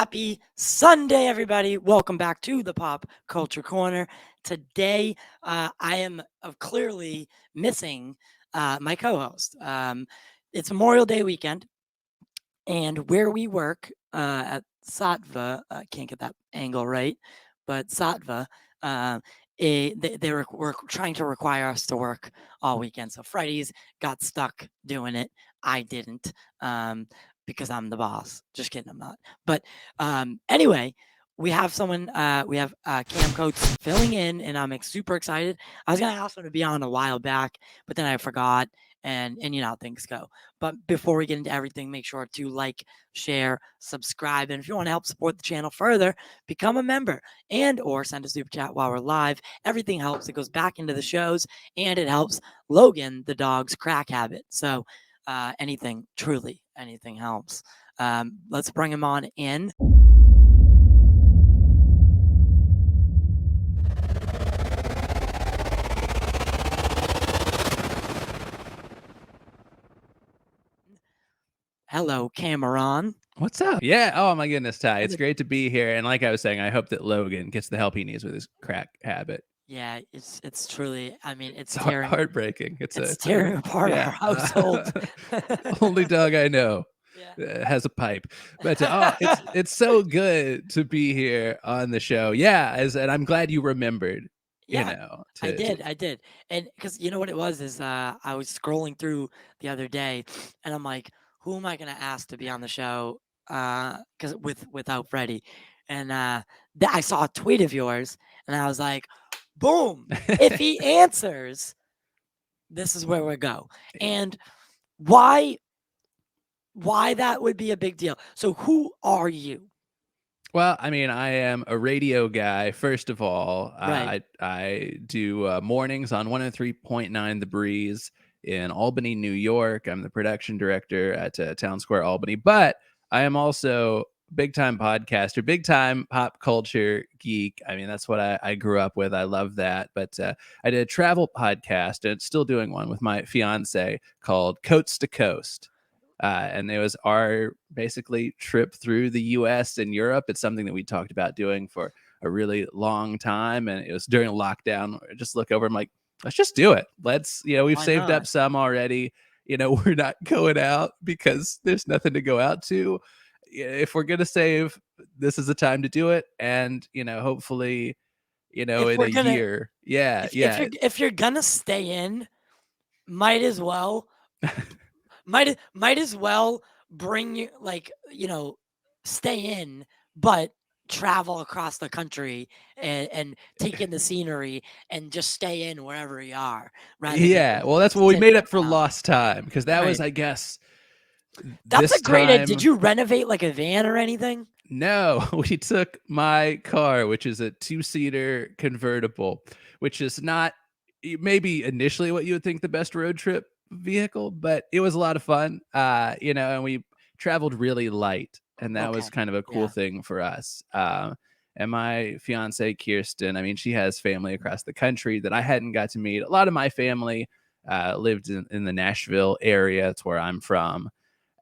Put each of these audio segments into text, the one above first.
Happy Sunday, everybody. Welcome back to the Pop Culture Corner. Today, I am clearly missing my co host. It's Memorial Day weekend, and where we work at Satva, I can't get that angle right, but Satva, were trying to require us to work all weekend. So Fridays got stuck doing it. I didn't because I'm the boss. Just kidding, I'm not. But anyway, we have someone, we have Cam Coates filling in, and I'm super excited. I was going to ask him to be on a while back, but then I forgot, and you know how things go. But before we get into everything, make sure to like, share, subscribe, and if you want to help support the channel further, become a member and or send a super chat while we're live. Everything helps. It goes back into the shows, and it helps Logan, the dog's crack habit. So anything, truly anything helps. Let's bring him on in. Hello, Cameron. What's up? Yeah. Oh my goodness, Ty. It's great to be here. And like I was saying, I hope that Logan gets the help he needs with his crack habit. Yeah, it's truly. I mean, it's heartbreaking. It's tearing apart our household. Only dog I know has a pipe. But it's so good to be here on the show. Yeah, and I'm glad you remembered. Yeah, you know, I did, and because you know what it was is I was scrolling through the other day, and I'm like, who am I gonna ask to be on the show? Because without Freddie, and I saw a tweet of yours, and I was like, boom! If he answers, this is where we go. And why that would be a big deal. So who are you? Well, I mean, I am a radio guy, first of all. Right. I do mornings on 103.9 The Breeze in Albany, New York. I'm the production director at Town Square Albany, but I am also big time podcaster, big time pop culture geek. I mean, that's what I grew up with. I love that. But I did a travel podcast, and still doing one with my fiance called Coast to Coast. And it was our basically trip through the US and Europe. It's something that we talked about doing for a really long time. And it was during lockdown. I just look over, I'm like, let's just do it. We've saved up some already. We're not going out because there's nothing to go out to. If we're going to save, this is the time to do it. And, hopefully, in a year. Yeah. If you're going to stay in, might as well might as well bring you stay in, but travel across the country and take in the scenery and just stay in wherever you are. Yeah, well, that's what we made up for lost time, because that was, I guess, that's a great idea. Did you renovate like a van or anything? No, we took my car, which is a 2-seater convertible, which is not maybe initially what you would think the best road trip vehicle, but it was a lot of fun. And we traveled really light, and that was kind of a cool thing for us. And my fiance Kirsten, I mean, she has family across the country that I hadn't got to meet. A lot of my family lived in the Nashville area. That's where I'm from.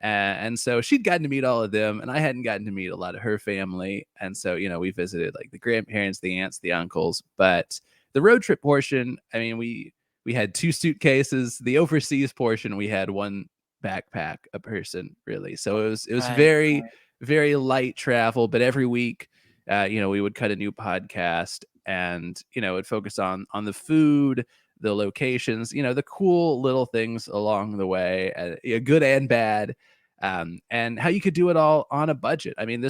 And so she'd gotten to meet all of them, and I hadn't gotten to meet a lot of her family. And so, we visited like the grandparents, the aunts, the uncles. But the road trip portion, I mean, we had 2 suitcases. The overseas portion, we had 1 backpack a person, really. So it was very, very light travel. But every week, we would cut a new podcast, and it would focus on the food, the locations, the cool little things along the way, good and bad, and how you could do it all on a budget. I mean,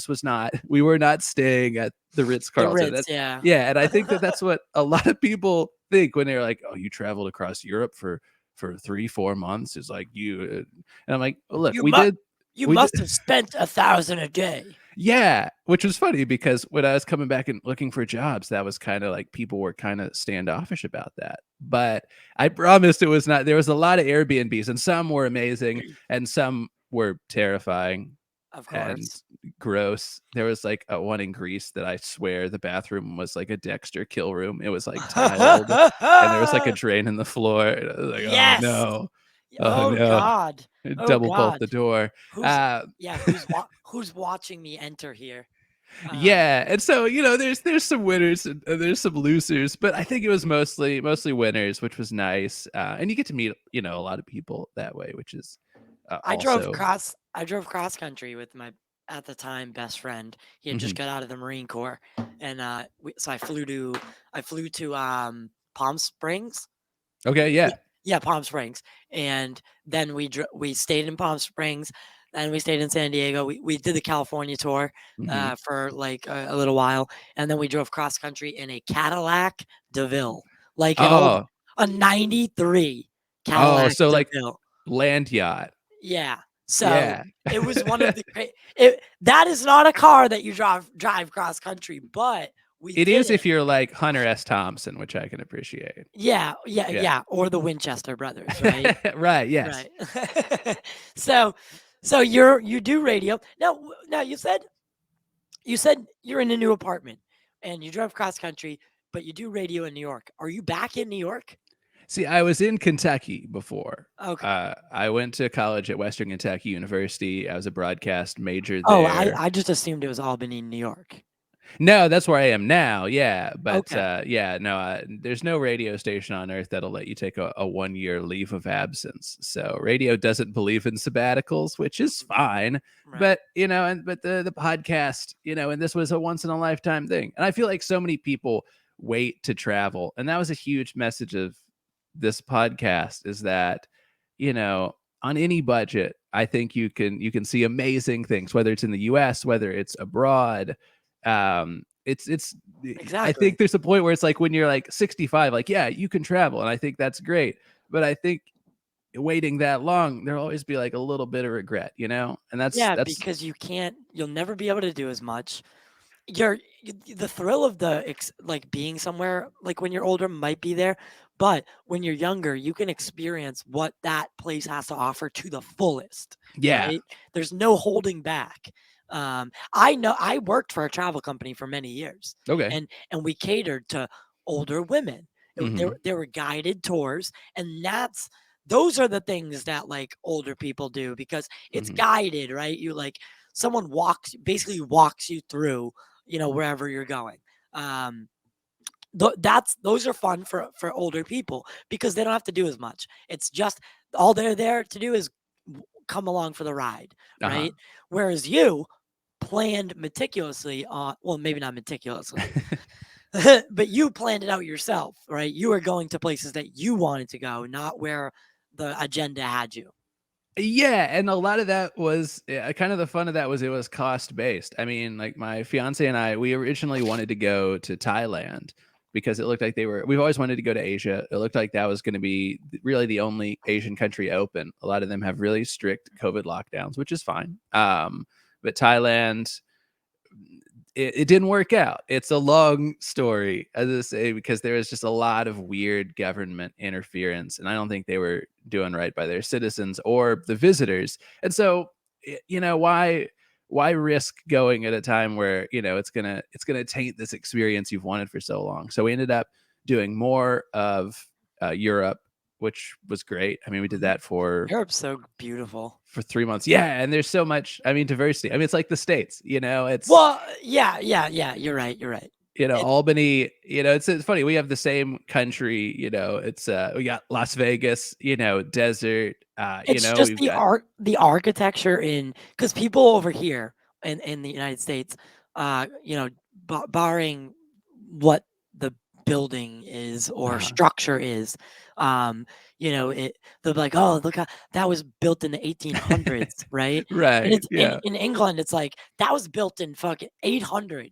we were not staying at the Ritz-Carlton. Yeah. And I think that's what a lot of people think when they're like, oh, you traveled across Europe for 3-4 months. It's like and I'm like, oh, look, you must have spent $1,000 a day. Yeah, which was funny because when I was coming back and looking for jobs, that was kind of like people were kind of standoffish about that. But I promised it was not. There was a lot of Airbnbs, and some were amazing and some were terrifying. Of course. And gross. There was like one in Greece that I swear the bathroom was like a Dexter kill room. It was like tiled, and there was like a drain in the floor. And I was like, yes! Oh no. Oh no. God. Double bolt the door. Who's watching me enter here? Um, Yeah, and so, there's some winners and there's some losers, but I think it was mostly winners, which was nice, and you get to meet, a lot of people that way, which is, also. I drove cross country with my at the time best friend. He had just Mhm. got out of the Marine Corps, and so I flew to Palm Springs. Okay, Yeah, yeah. yeah, Palm Springs, and then we stayed in Palm Springs, and we stayed in San Diego. We did the California tour Mhm. for like a little while, and then we drove cross country in a Cadillac DeVille, like an old Oh. a '93 Oh, Cadillac so, like, DeVille. land yacht. Yeah. So Yeah. it was one of the great. That is not a car that you drive cross country, but we It did is it. if you're like Hunter S. Thompson, which I can appreciate. Yeah, yeah, Yeah. yeah. Or the Winchester brothers, right? Right, yes. Right. so so you do radio. Now you said you're in a new apartment and you drive cross country, but you do radio in New York. Are you back in New York? See, I was in Kentucky before. Okay. I went to college at Western Kentucky University. I was a broadcast major Oh, I there. I just assumed it was Albany, New York. No, that's where I am now. Yeah, but Okay. yeah, no, there's no radio station on earth that'll let you take a 1 year leave of absence. So radio doesn't believe in sabbaticals, which is fine. Right. But but the podcast, and this was a once in a lifetime thing. And I feel like so many people wait to travel, and that was a huge message of this podcast is that you know on any budget, I think you can see amazing things, whether it's in the U.S., whether it's abroad. It's I think Exactly. there's a point where it's like when you're like 65, like, yeah, you can travel, and I think that's great. But I think waiting that long, there'll always be like a little bit of regret, and that's Yeah, that's because you'll never be able to do as much. The thrill of like being somewhere, like when you're older, might be there, but when you're younger, you can experience what that place has to offer to the fullest, yeah. right? There's no holding back. I know I worked for a travel company for many years, Okay. and we catered to older women. Hmm. There were guided tours, and those are the things that like older people do because it's Hmm. guided, right? You like someone basically walks you through, wherever you're going. Um, those are fun for older people because they don't have to do as much. It's just all they're there to do is come along for the ride, Uh-huh. right? Whereas you planned meticulously on, well, maybe not meticulously, but you planned it out yourself, right? You were going to places that you wanted to go, not where the agenda had you. Yeah, and a lot of that was kind of the fun of that was it was cost based. I mean, like my fiance and I, we originally wanted to go to Thailand because it looked like we've always wanted to go to Asia. It looked like that was going to be really the only Asian country open. A lot of them have really strict COVID lockdowns, which is fine. But Thailand, it didn't work out. It's a long story, as I say, because there was just a lot of weird government interference, and I don't think they were doing right by their citizens or the visitors. And so, why risk going at a time where it's gonna taint this experience you've wanted for so long? So we ended up doing more of Europe, which was great. I mean, we did Mhm. that for Europe's so beautiful. 3 months. Yeah, and there's so much. I mean, diversity. I mean, it's like the states. It's Well, yeah, yeah, yeah. You're right. You're right. It, Albany, it's funny. We have the same country, it's we got Las Vegas, desert, it's just we've got the architecture because people over here in the United States, barring what the building is or uh structure is, um, they'll be like, oh, look how that was built in the 1800s, right? And right, it's yeah. in England, it's like that was built in fucking 800,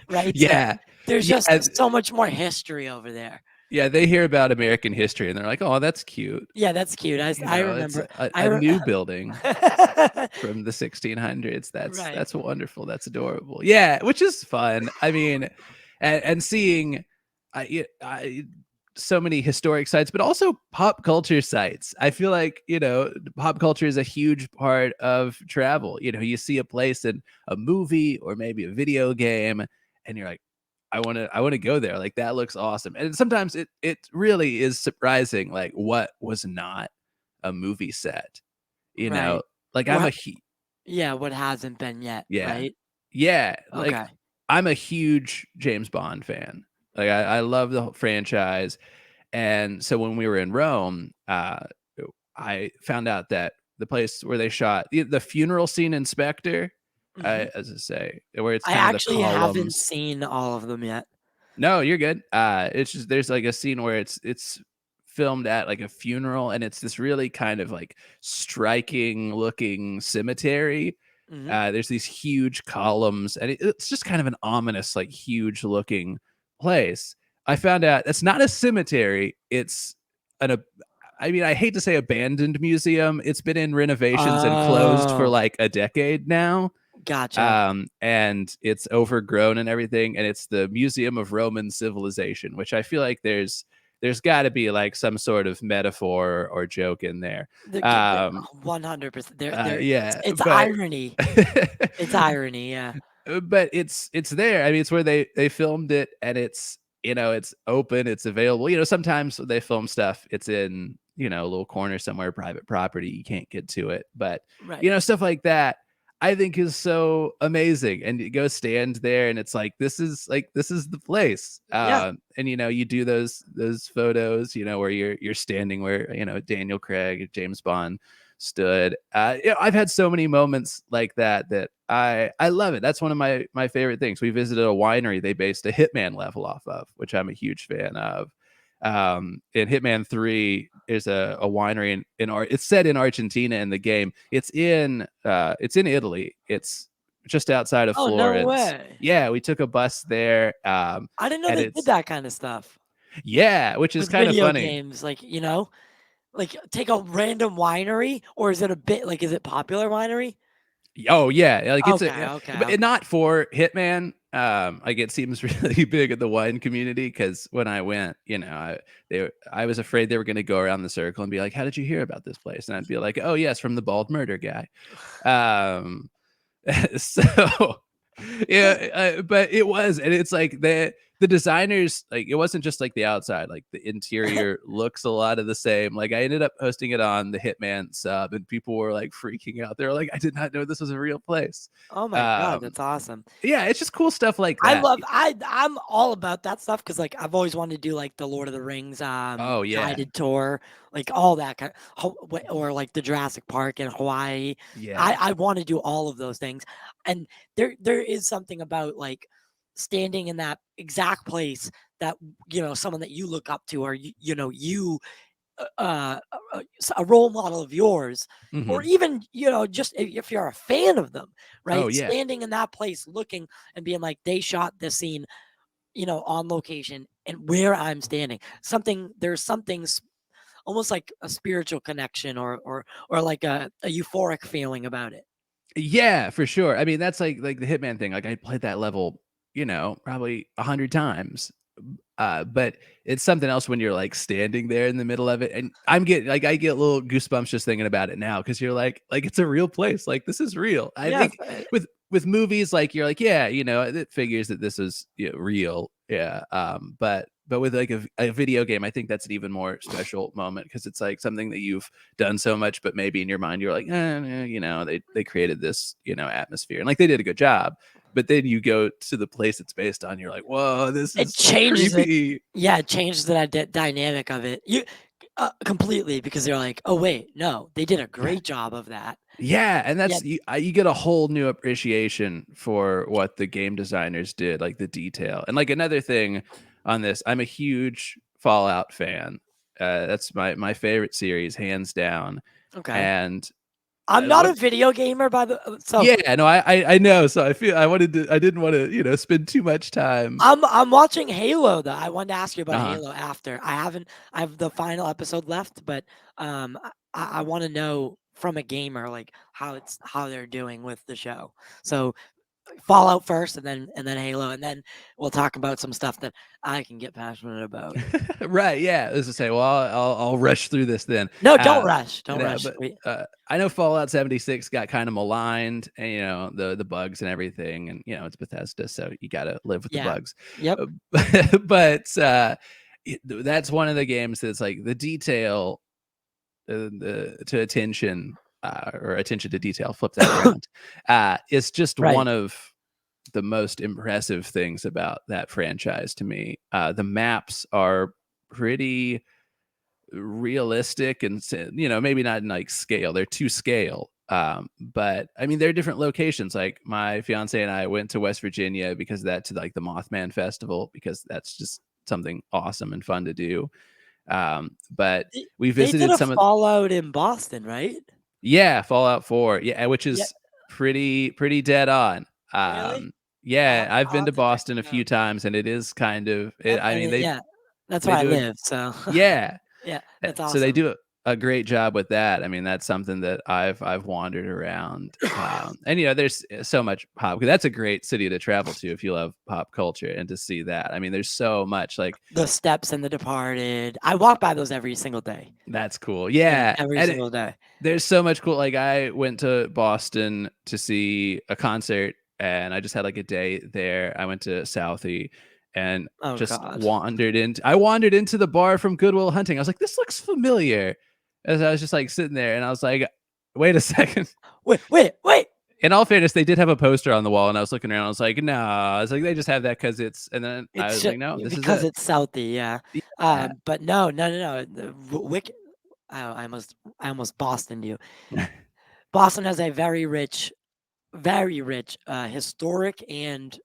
right? So Yeah. there's just Yeah, so much more history over there. yeah, they hear about American history and they're like, "Oh, that's cute." Yeah, that's cute. I It's remember. I a re- new building from the 1600s. right. That's wonderful. That's adorable. Yeah, which is fun. I mean, and seeing I so many historic sites, but also pop culture sites. I feel like, pop culture is a huge part of travel. You see a place in a movie or maybe a video game and you're like, I want to go there. Like that looks awesome. And sometimes it really is surprising like what was not a movie set. You know, Right. like I'm a What he Yeah, what hasn't been yet, yeah. right? Yeah, like, Okay. I'm a huge James Bond fan. Like, I love the whole franchise, and so when we were in Rome, I found out that the place where they shot the funeral scene in Spectre, Mhm. as I say, where it's I kind of the actually haven't columns. seen all of them yet. No, you're good. It's just there's like a scene where it's filmed at like a funeral, and it's this really kind of like striking looking cemetery. Mhm. There's these huge columns, and it's just kind of an ominous, like huge looking place. I found out it's not a cemetery. It's an. I mean, I hate to say abandoned museum. It's been in renovations and closed for Oh, like a decade now, gotcha. and it's overgrown and everything, and it's the Museum of Roman Civilization, which I feel like there's got to be like some sort of metaphor or joke in there. The Um, 100%. There yeah, it's but irony. It's irony, yeah. but it's there. I mean, it's where they filmed it, and it's it's open, it's available. Sometimes they film stuff, it's in a little corner somewhere, private property, you can't get to it. But Right. stuff like that, I think is so amazing. And you go stand there, and it's like this is the place. Yeah. And you do those photos, where you're standing where Daniel Craig, James Bond stood. I've had so many moments like that I love it. That's one of my favorite things. We visited a winery they based a Hitman level off of, which I'm a huge fan of. In Hitman 3 is a winery it's set in Argentina in the game. It's in Italy. It's just outside of Oh, no Florence. way. Yeah, we took a bus there. I didn't know And they did it's that kinda stuff yeah, which is with kind of video funny. games, like, take a random winery, or is it a bit like, is it popular winery? Oh, yeah, like, it's Okay, a okay, but okay. not for Hitman. Like, it seems really big in the wine community because when I went, I was afraid they were gonna go around the circle and be like, "How did you hear about this place?" And I'd be like, "Oh, yes, from the bald murder guy." Um so yeah, but it was, and it's like the designers, like, it wasn't just like the outside, like the interior looks a lot of the same. Like, I ended up posting it on the Hitman sub, and people were like freaking out. They're like, I did not know this was a real place. Oh my god, um that's awesome. yeah, it's just cool stuff like I that. love I'm all about that stuff because, like, I've always wanted to do, like, the Lord of the Rings, Oh yeah, guided tour, like, all that kind or, like, the Jurassic Park in Hawaii. yeah. I wanna do all of those things, and there is something about, like, standing in that exact place that, someone that you look up to, or you a role model of yours, or Hmm. even just if you're a fan of them, Oh right, yeah. standing in that place looking and being like, they shot this scene, on location, and where I'm standing, there's something almost like a spiritual connection, or like a euphoric feeling about it. Yeah, for sure. I mean, that's like the Hitman thing. Like, I played that level, probably 100 times. But it's something else when you're like standing there in the middle of it, and I get little goosebumps just thinking about it now because you're like it's a real place. Like, this is real. I Yes. think with movies, like, you're like, yeah, it figures that this is real. Yeah. But with like a video game, I think that's an even more special moment because it's like something that you've done so much, but maybe in your mind you're like, they created this atmosphere, and like they did a good job. But then you go to the place it's based on, you're like, whoa, this It is changes it. creepy. Yeah, it changes the dynamic of it. Completely, because they're like, "Oh, wait, no, they did a great job of that." Yeah, and Yeah, you get a whole new appreciation for what the game designers did, like the detail. And like another thing on this, I'm a huge Fallout fan. That's my favorite series, hands down. okay. And I'm not what a video gamer, by the so yeah, no, I know. So I didn't want to, spend too much time. I'm watching Halo, though. I wanted to ask you about Uh-huh. Halo after. I have the final episode left, but, I wanna know from a gamer, like, how they're doing with the show. So, Fallout first, and then Halo, and then we'll talk about some stuff that I can get passionate about. Right, yeah. As I say, well, I'll rush through this then. No, don't Uh, rush, don't no, rush. but I know Fallout 76 got kind of maligned, and the bugs and everything, and it's Bethesda, so you got to live with the Yeah. bugs. Yep. Uh, but that's one of the games that's like the detail, the to attention, or attention to detail. Flip that around. Is just one Right. of the most impressive things about that franchise to me. The maps are pretty realistic and maybe not in like scale, they're to scale, but I mean they're different locations. Like my fiance and I went to West Virginia because of that, to like the Mothman Festival, because that's just something awesome and fun to do. But we They did visited a some of Fallout in Boston, right? yeah, Fallout 4, yeah, which Yeah. is pretty dead on. Really? um yeah, I've I'll been have to to check Boston a that out. few times, and it is kind of it, I mean Yeah, that's where they I do a live, so yeah. yeah, that's So they awesome. do a great job with that. I mean, that's something that I've wandered around, and there's so much pop. That's a great city to travel to if you love pop culture and to see that. I mean, there's so much like The Steps in The Departed. I walk by those every single day. that's cool. Yeah, Yeah, every and single day. there's so much cool. Like I went to Boston to see a concert, and I just had like a day there. I went to Southie and Oh just god. wandered into the bar from Goodwill Hunting. I was like, this looks familiar. As I was just like sitting there, and I was like, wait a second. Wait! In all fairness, they did have a poster on the wall, and I was looking around. I was like, no, I was like, they just have that because it's. And then I It's was ju like, no, this is because it. it's Southie, yeah. Yeah. But no. The Wick I almost Bostoned you. Boston has a very rich historic and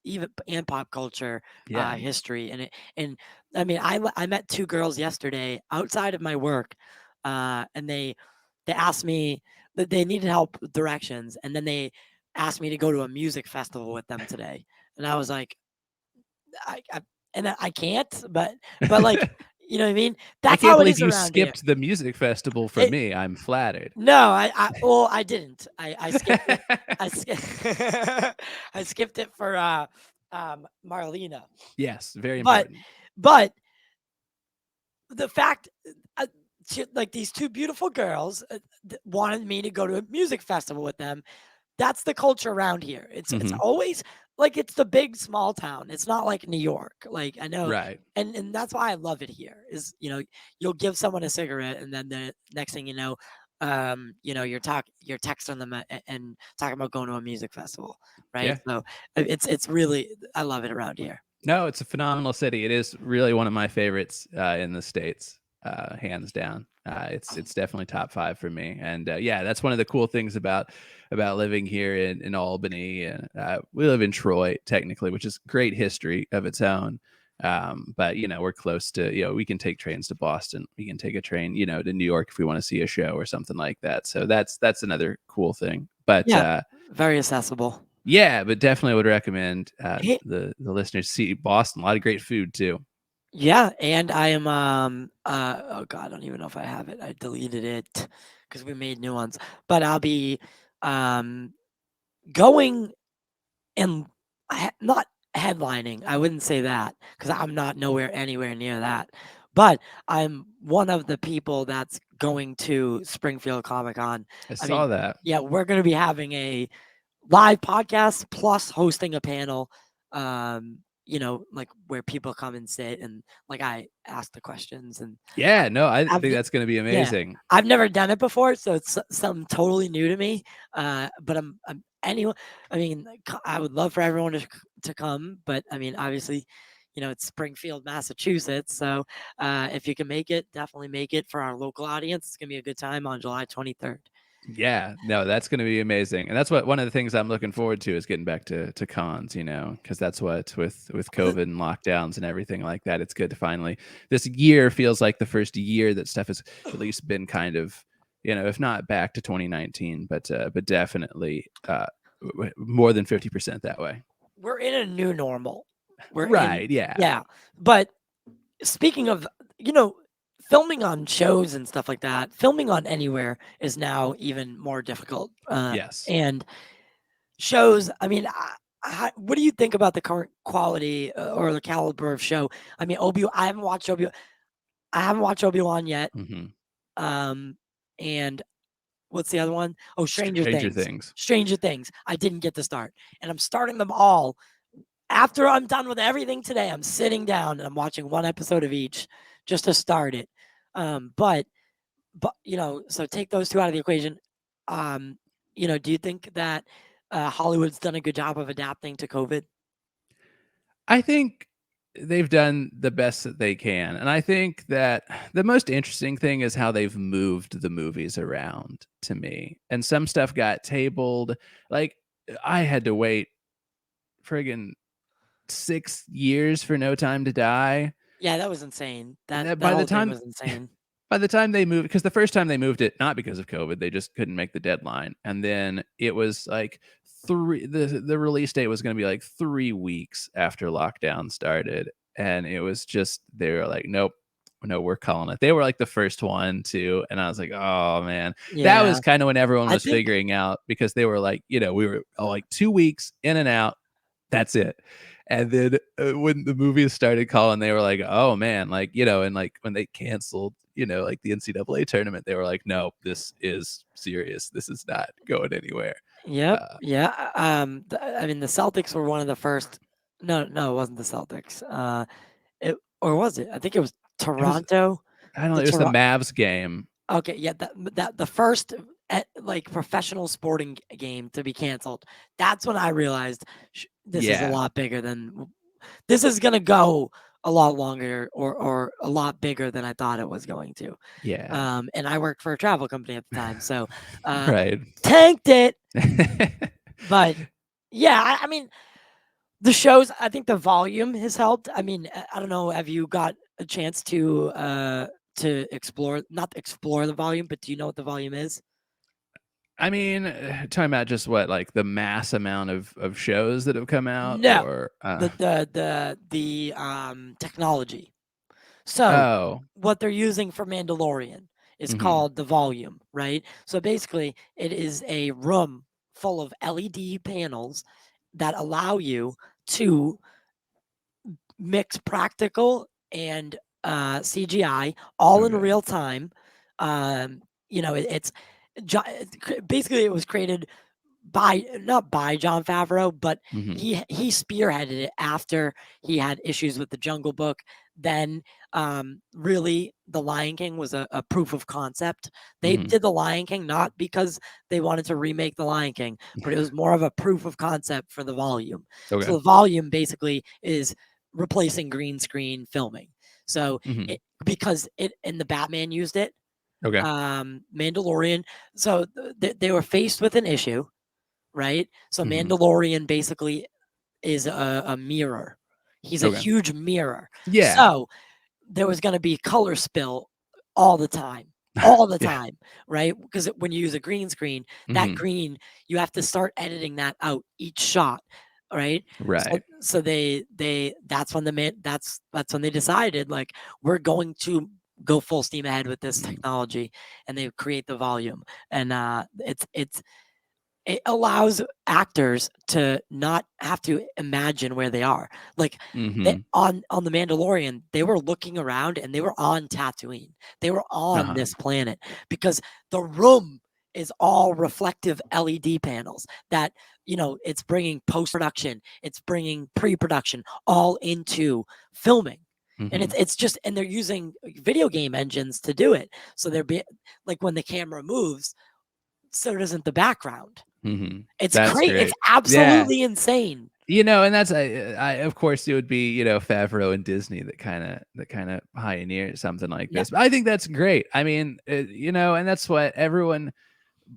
even and pop culture Yeah. history and I mean I met two girls yesterday outside of my work, and they asked me that they needed help with directions, and then they asked me to go to a music festival with them today, and I was like I can't, but like what I mean, I that's can't how it believe is you around here. skipped the music festival for It, me. I'm flattered. no, well, I didn't. I skipped it. I sk I skipped it for, Marlena. Yes, very But important. but the fact, uh, like, these 2 beautiful girls, wanted me to go to a music festival with them. That's the culture around here. It's Mhm. always like it's the big small town. It's not like New York. Like I know, Right. and that's why I love it here. Is you'll give someone a cigarette, and then the next thing you're texting them and talking about going to a music festival, right? Yeah. So it's really I love it around here. No, it's a phenomenal city. It is really one of my favorites, in the States, hands down. It's definitely top 5 for me, and, yeah, that's one of the cool things about living here in Albany, and, we live in Troy, technically, which is great history of its own, but, we're close to we can take trains to Boston. We can take a train, to New York if we wanna see a show or something like that, so that's another cool thing, but, Yeah, very accessible. yeah, but definitely would recommend, Hey, the listeners see Boston. A lot of great food too. yeah, and I am oh god, I don't even know if I have it. I deleted it because we made new ones. But I'll be um going and not headlining. I wouldn't say that because I'm not nowhere anywhere near that. But I'm one of the people that's going to Springfield Comic Con. I I mean, saw that. yeah, we're going to be having a live podcast plus hosting a panel, like where people come and sit and like I ask the questions and Yeah, no, I I've think that's gonna be yeah, amazing. I've never done it before, so it's something totally new to me. But I'm anyone. I mean, I would love for everyone to come, but I mean, obviously, it's Springfield, Massachusetts. So if you can make it, definitely make it for our local audience. It's gonna be a good time on July 23rd. Yeah, no, that's gonna be amazing, and that's what one of the things I'm looking forward to is getting back to cons, because that's what with COVID and lockdowns and everything like that, it's good to finally this year feels like the first year that stuff has at least been kind of, if not back to 2019, but definitely, more than 50% that way. We're in a new normal. We're in Right, yeah. yeah, but speaking of, you know, filming on shows and stuff like that, filming on anywhere is now even more difficult. Yes. And shows, I mean, what do you think about the current quality or the caliber of show? I mean, I haven't watched Obi-Wan yet. Mhm. Um, and what's the other one? Oh, Stranger Stranger Things. Things. Stranger Things. I didn't get to start, and I'm starting them all. After I'm done with everything today, I'm sitting down and I'm watching one episode of each just to start it. But so take those two out of the equation. Um, do you think that Hollywood's done a good job of adapting to COVID? I think they've done the best that they can, and I think that the most interesting thing is how they've moved the movies around to me, and some stuff got tabled, like, I had to wait friggin' 6 years for No Time to Die, Yeah, that was insane. and That that that by the whole thing time was insane. by the time they moved, because the first time they moved it, not because of COVID, they just couldn't make the deadline, and then it was, like, 3 the release date was gonna be, like, 3 weeks after lockdown started, and it was just they were like, "Nope. No, we're calling it." They were, like, the first one to, and I was like, "Oh, man." That Yeah, was kinda when everyone I was think figuring out because they were like, we were, like, 2 weeks in and out, that's it. And then, when the movies started calling, they were like, "Oh, man," like, and, like, when they canceled, like, the NCAA tournament, they were like, "No, this is serious. This is not going anywhere." Yep, Uh, yeah, I mean, the Celtics were one of the first. No, no, it wasn't the Celtics. It or was it? I think it was it was Toronto. I don't know, The it was the Toronto. Mavs game. Okay, yeah, that the first like professional sporting game to be canceled. That's when I realized this is a Yeah, lot bigger than this is gonna go a lot longer or a lot bigger than I thought it was going to. yeah. And I worked for a travel company at the time, so uh, Right. tanked it. But yeah, I mean, the shows. I think the volume has helped. I mean, I don't know. Have you got a chance to explore, not explore the volume, but do you know what the volume is? I mean, talking about just what, like, the mass amount of shows that have come out No, or, the technology. So, oh, what they're using for Mandalorian is mhm, called the volume, right? So basically, it is a room full of LED panels that allow you to mix practical and CGI all in okay, real time. It's basically it was created by not by John Favreau, but mhm, he spearheaded it after he had issues with the Jungle Book. Then, really, The Lion King was a proof of concept. They mhm, did The Lion King not because they wanted to remake The Lion King, but it was more of a proof of concept for the volume. So okay, the volume basically is replacing green screen filming. So mhm, because it and the Batman used it, okay, Mandalorian. So they were faced with an issue, right? So mhm, Mandalorian basically is a mirror. He's a okay. huge mirror. Yeah. So there was going to be color spill all the time. All the Yeah, time, right? Because when you use a green screen, that mhm, green, you have to start editing that out each shot, right? So right, so they that's when the man that's when they decided like we're going to go full steam ahead with this mhm, technology, and they create the volume. And it allows actors to not have to imagine where they are. Like mhm, on the Mandalorian, they were looking around and they were on Tatooine. They were on uh-huh, this planet because the room is all reflective LED panels that it's bringing post production, it's bringing pre production all into filming. And mhm, it's just and they're using video game engines to do it. So they're like when the camera moves, so doesn't the background. mhm. It's That's great. It's great. Yeah. absolutely insane. And that's of course it would be, Favreau and Disney that kinda pioneered something like Yeah. this. But I think that's great. I mean, and that's what everyone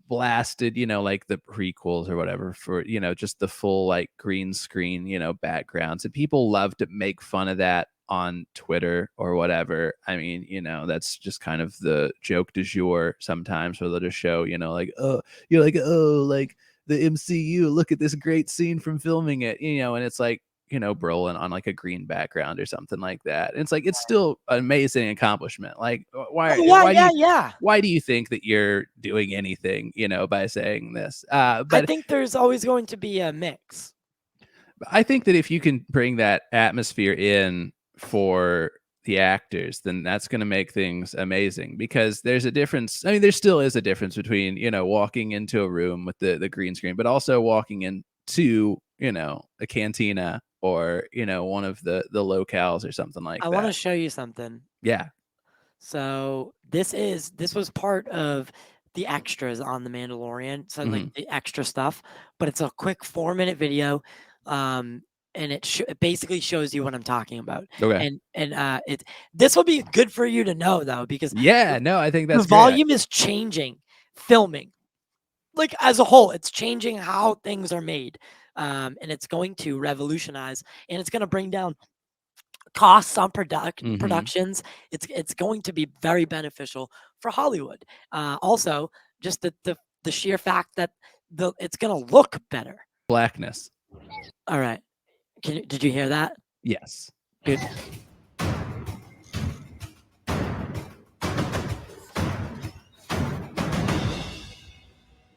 blasted, like the prequels or whatever for, just the full like green screen, backgrounds. And people love to make fun of that on Twitter or whatever. I mean, that's just kind of the joke du jour sometimes where they'll just show, like, oh, you're like, oh, like the MCU, look at this great scene from filming it, and it's like, Brolin on like a green background or something like that. And it's like it's still an amazing accomplishment. Like, Oh, why yeah, why do yeah, you yeah. why do you think that you're doing anything, by saying this? I But think there's always going to be a mix. I think that if you can bring that atmosphere in for the actors, then that's going to make things amazing because there's a difference. I mean, there still is a difference between, walking into a room with the green screen, but also walking into, a cantina or, one of the locales or something like I want to that. show you something. Yeah. So this was part of the extras on The Mandalorian, so like Mhm. the extra stuff, but it's a quick 4-minute video, and it basically shows you what I'm talking about. Okay. And this will be good for you to know though, because Yeah, no, I think the that's great. volume is changing filming. Like as a whole, it's changing how things are made. And it's going to revolutionize, and it's going to bring down costs on Mhm. productions. It's going to be very beneficial for Hollywood. Also, just the sheer fact that it's going to look better. Blackness. All right, did you hear that? Yes. Good.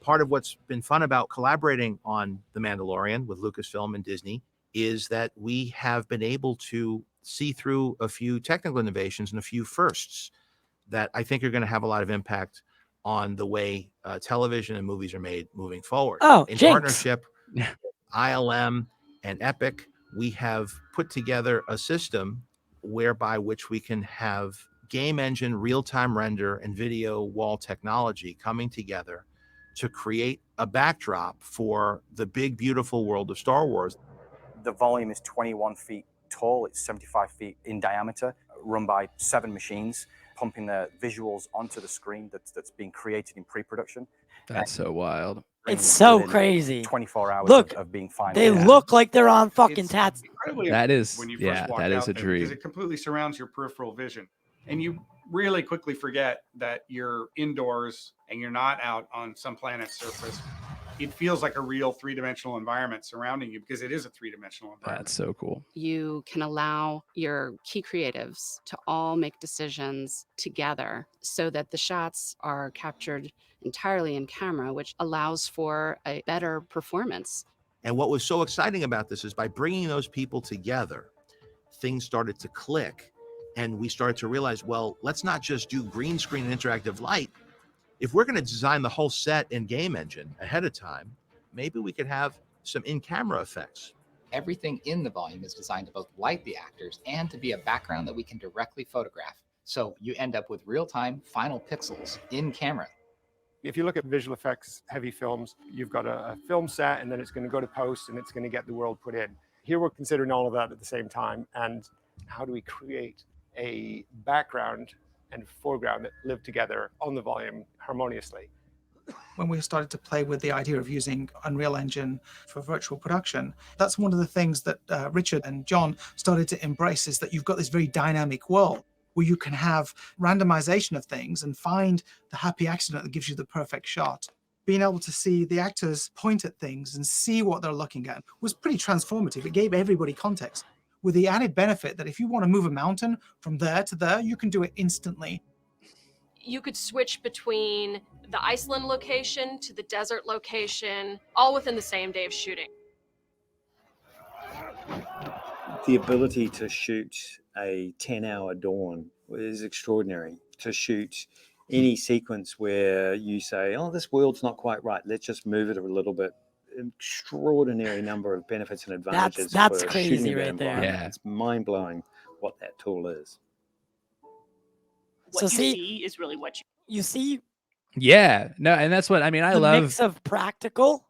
Part of what's been fun about collaborating on The Mandalorian with Lucasfilm and Disney is that we have been able to see through a few technical innovations and a few firsts that I think are going to have a lot of impact on the way television and movies are made moving forward. Oh, In Jinx. partnership, ILM and Epic, we have put together a system whereby which we can have game engine, real-time render, and video wall technology coming together to create a backdrop for the big, beautiful world of Star Wars. The volume is 21 feet tall. It's 75 feet in diameter, run by 7 machines, pumping the visuals onto the screen that's being created in pre-production. That's so wild. It's so Within crazy. 24 hours Look, of being finalized. they look like they're on fucking It's tats. incredibly That is, when you yeah, first walk that is out a there because dream. it completely surrounds your peripheral vision, and you really quickly forget that you're indoors and you're not out on some planet's surface. It feels like a real 3-dimensional environment surrounding you because it is a 3-dimensional environment. That's so cool. You can allow your key creatives to all make decisions together so that the shots are captured entirely in camera, which allows for a better performance. And what was so exciting about this is by bringing those people together, things started to click. And we started to realize, well, let's not just do green screen and interactive light. If we're going to design the whole set and game engine ahead of time, maybe we could have some in-camera effects. Everything in the volume is designed to both light the actors and to be a background that we can directly photograph. So you end up with real-time final pixels in camera. If you look at visual effects heavy films, you've got a film set and then it's going to go to post and it's going to get the world put in. Here we're considering all of that at the same time, and how do we create a background and foreground that live together on the volume harmoniously. When we started to play with the idea of using Unreal Engine for virtual production, that's one of the things that Richard and John started to embrace, is that you've got this very dynamic world where you can have randomization of things and find the happy accident that gives you the perfect shot. Being able to see the actors point at things and see what they're looking at was pretty transformative. It gave everybody context, with the added benefit that if you want to move a mountain from there to there, you can do it instantly. You could switch between the Iceland location to the desert location, all within the same day of shooting. The ability to shoot a 10-hour dawn is extraordinary. To shoot any sequence where you say, oh, this world's not quite right, let's just move it a little bit. Extraordinary number of benefits and advantages. That's for crazy shooting right there. environment. Yeah. It's mind-blowing what that tool is. What So you see- see is really what You see Yeah. No, and that's what I mean. I the love. mix of practical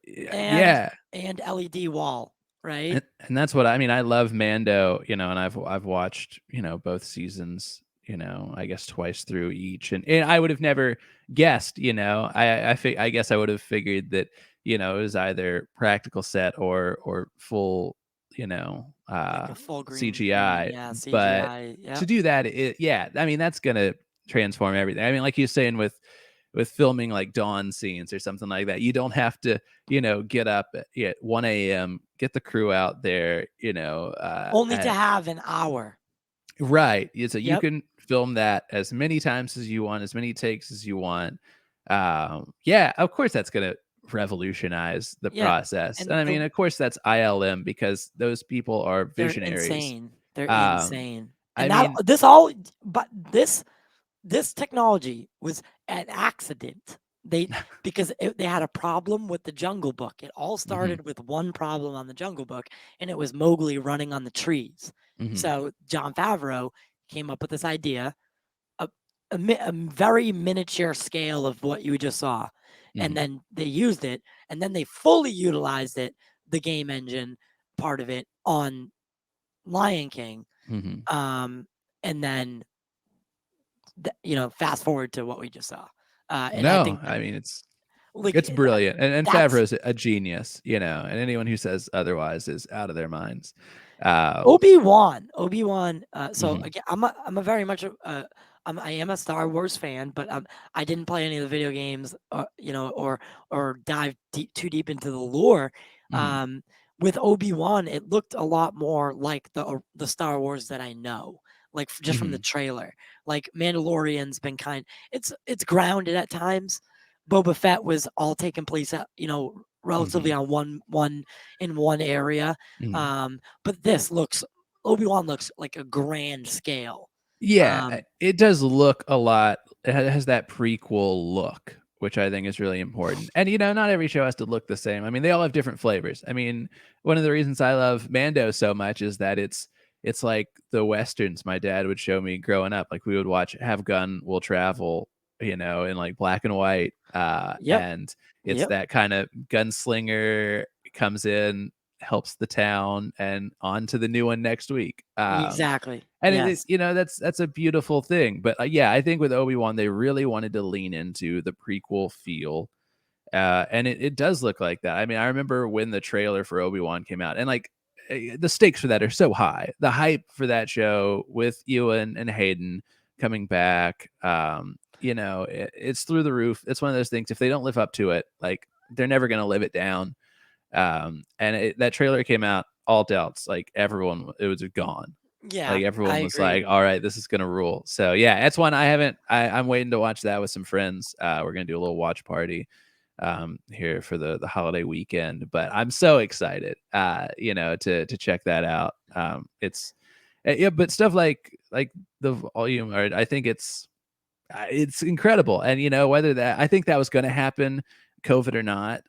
Yeah. and LED wall, right? And that's what I mean. I love Mando, and I've watched, both seasons, I guess twice through each, and I would have never guessed, I guess I would have figured that, it was either practical set or full, Like a full green screen, CGI. yeah, But CGI, yep. to do that, I mean, that's gonna transform everything. I mean, like you're saying with filming like dawn scenes or something like that, you don't have to, get up at 1 a.m., get the crew out there, Only to at- have an hour. right. So you Yep. can film that as many times as you want, as many takes as you want. Yeah, of course that's gonna revolutionize the Yeah, process. and And I the- mean, of course that's ILM, because those people are They're visionaries. insane. They're Um, insane. I And that mean- this technology was an accident. Because they had a problem with the Jungle Book. It all started with one problem on the Jungle Book, and it was Mowgli running on the trees. Mhm. So John Favreau came up with this idea. a very miniature scale of what you just saw, and Mhm. then they used it, and then they fully utilized it, the game engine part of it, on Lion King. Mhm. And then fast forward to what we just saw, and I No, think I mean, it's like brilliant, and that's Favreau's a genius, and anyone who says otherwise is out of their minds. Obi-Wan. So Mhm. again, I'm a very much I am a Star Wars fan, but I didn't play any of the video games, or dive too deep into the lore. Mhm. With Obi-Wan, it looked a lot more like the Star Wars that I know, like just from the Mhm. trailer. Like Mandalorian's been it's grounded at times. Boba Fett was all taking place at relatively Mhm. on one in one area. Mhm. But Obi-Wan looks like a grand scale. Yeah, Um, it does look a lot. It has that prequel look, which I think is really important. And not every show has to look the same. I mean, they all have different flavors. I mean, one of the reasons I love Mando so much is that it's like the westerns my dad would show me growing up. Like we would watch Have Gun Will Travel, in like black and white. yep, And it's yep, that kind of gunslinger comes in, helps the town, and on to the new one next week. exactly. And Yes. that's a beautiful thing. But yeah, I think with Obi-Wan, they really wanted to lean into the prequel feel. And it does look like that. I mean, I remember when the trailer for Obi-Wan came out, and like the stakes for that are so high. The hype for that show with Ewan and Hayden coming back, it's through the roof. It's one of those things. If they don't live up to it, like they're never going to live it down. And that trailer came out, all doubts, like everyone, it was gone. Yeah, Like I everyone was agree. like, "All right, this is gonna rule." So yeah, that's one I haven't. I'm waiting to watch that with some friends. We're gonna do a little watch party here for the holiday weekend. But I'm so excited, to check that out. Yeah, but stuff like the volume, or I think it's incredible. And whether I think that was gonna happen, COVID or not.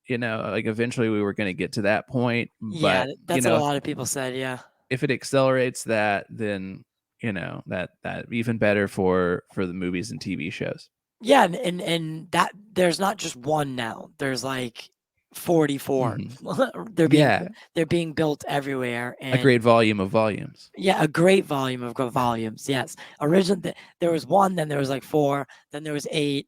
Like eventually we were gonna get to that point, Yeah, but that's what a lot of people said. Yeah. if it accelerates that, then that even better for the movies and TV shows. Yeah, and that there's not just one now. There's like 44. Mhm. they're being Yeah, they're being built everywhere, a and great volume of volumes. yeah, a great volume of volumes. Yes, originally there was one, then there was like four, then there was eight.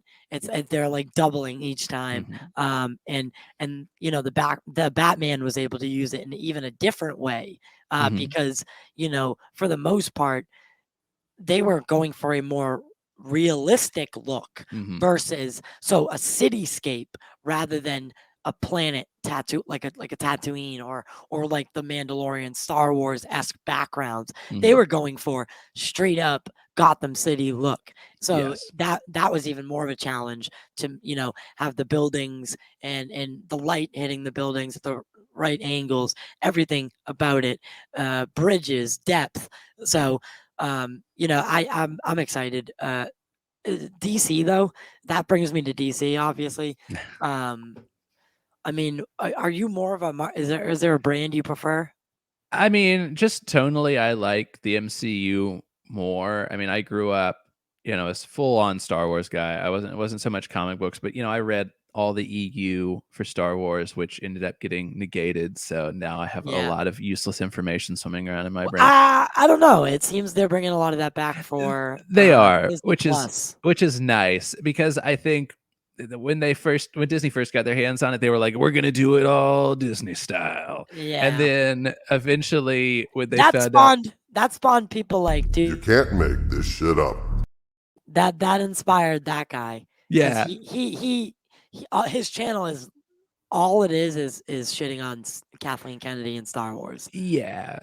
They're like doubling each time. Mhm. And the Batman was able to use it in even a different way, Mhm. because for the most part they were going for a more realistic look Mhm. versus a cityscape rather than a planet tattoo like a Tatooine or like the Mandalorian Star Wars-esque backgrounds. They Mhm. were going for straight up Gotham City look. So Yes. that was even more of a challenge to have the buildings and the light hitting the buildings at the right angles, everything about it, bridges, depth. So I'm excited. DC though, that brings me to DC. Obviously, um, I mean, are you more of is there a brand you prefer? I mean, just tonally, I like the MCU more. I mean, I grew up, as full on Star Wars guy. It wasn't so much comic books, but I read all the EU for Star Wars, which ended up getting negated. So now I have a Yeah. lot of useless information swimming around in my brain. I don't know. It seems they're bringing a lot of that back for They are, Disney Plus. which is nice, because I think when Disney first got their hands on it, they were like, "We're gonna do it all Disney style," and Yeah, then eventually when they found out, that spawned people like, You dude, can't make this shit up. that inspired that guy because yeah, his channel is all it is shitting on Kathleen Kennedy and Star Wars. yeah,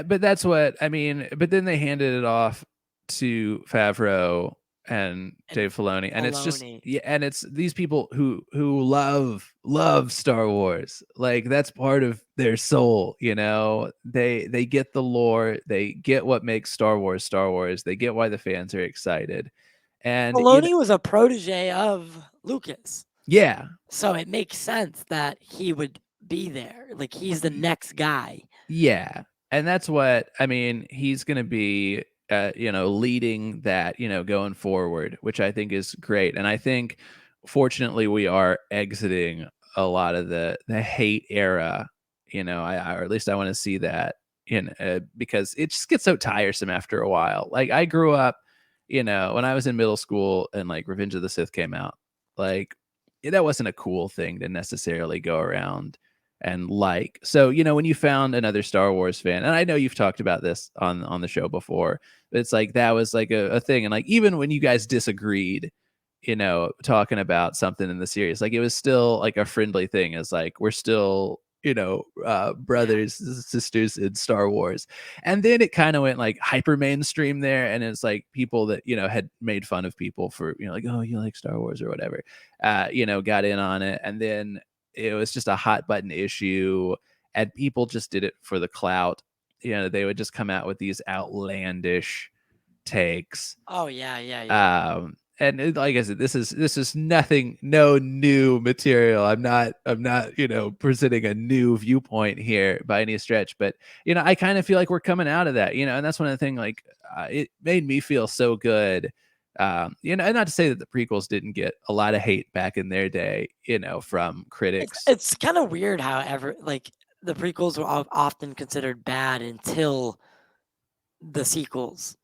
but that's what I mean. But then they handed it off to Favreau and And Dave Filoni, and it's just, Filoni. yeah, and it's these people who love Star Wars. Like that's part of their soul. They get the lore, they get what makes Star Wars Star Wars, they get why the fans are excited, and Filoni was a protege of Lucas, yeah, so it makes sense that he would be there. Like he's the next guy. yeah, and that's what I mean. He's gonna be leading that, going forward, which I think is great. And I think, fortunately, we are exiting a lot of the hate era. Or at least I want to see that because it just gets so tiresome after a while. Like I grew up, when I was in middle school and like Revenge of the Sith came out, like that wasn't a cool thing to necessarily go around and like. So, when you found another Star Wars fan, and I know you've talked about this on the show before, but it's like that was like a thing. And like even when you guys disagreed, talking about something in the series, like it was still like a friendly thing. It's like we're still, brothers, sisters in Star Wars. And then it kind of went like hyper mainstream there. And it's like people that, had made fun of people for, like, oh, you like Star Wars or whatever, got in on it. And then it was just a hot button issue and people just did it for the clout. They would just come out with these outlandish takes. Oh yeah. And like I said, this is nothing, no new material. I'm not, presenting a new viewpoint here by any stretch, but I kind of feel like we're coming out of that, and that's one of the things, like, it made me feel so good. And not to say that the prequels didn't get a lot of hate back in their day, from critics. It's kind of weird how like the prequels were often considered bad until the sequels.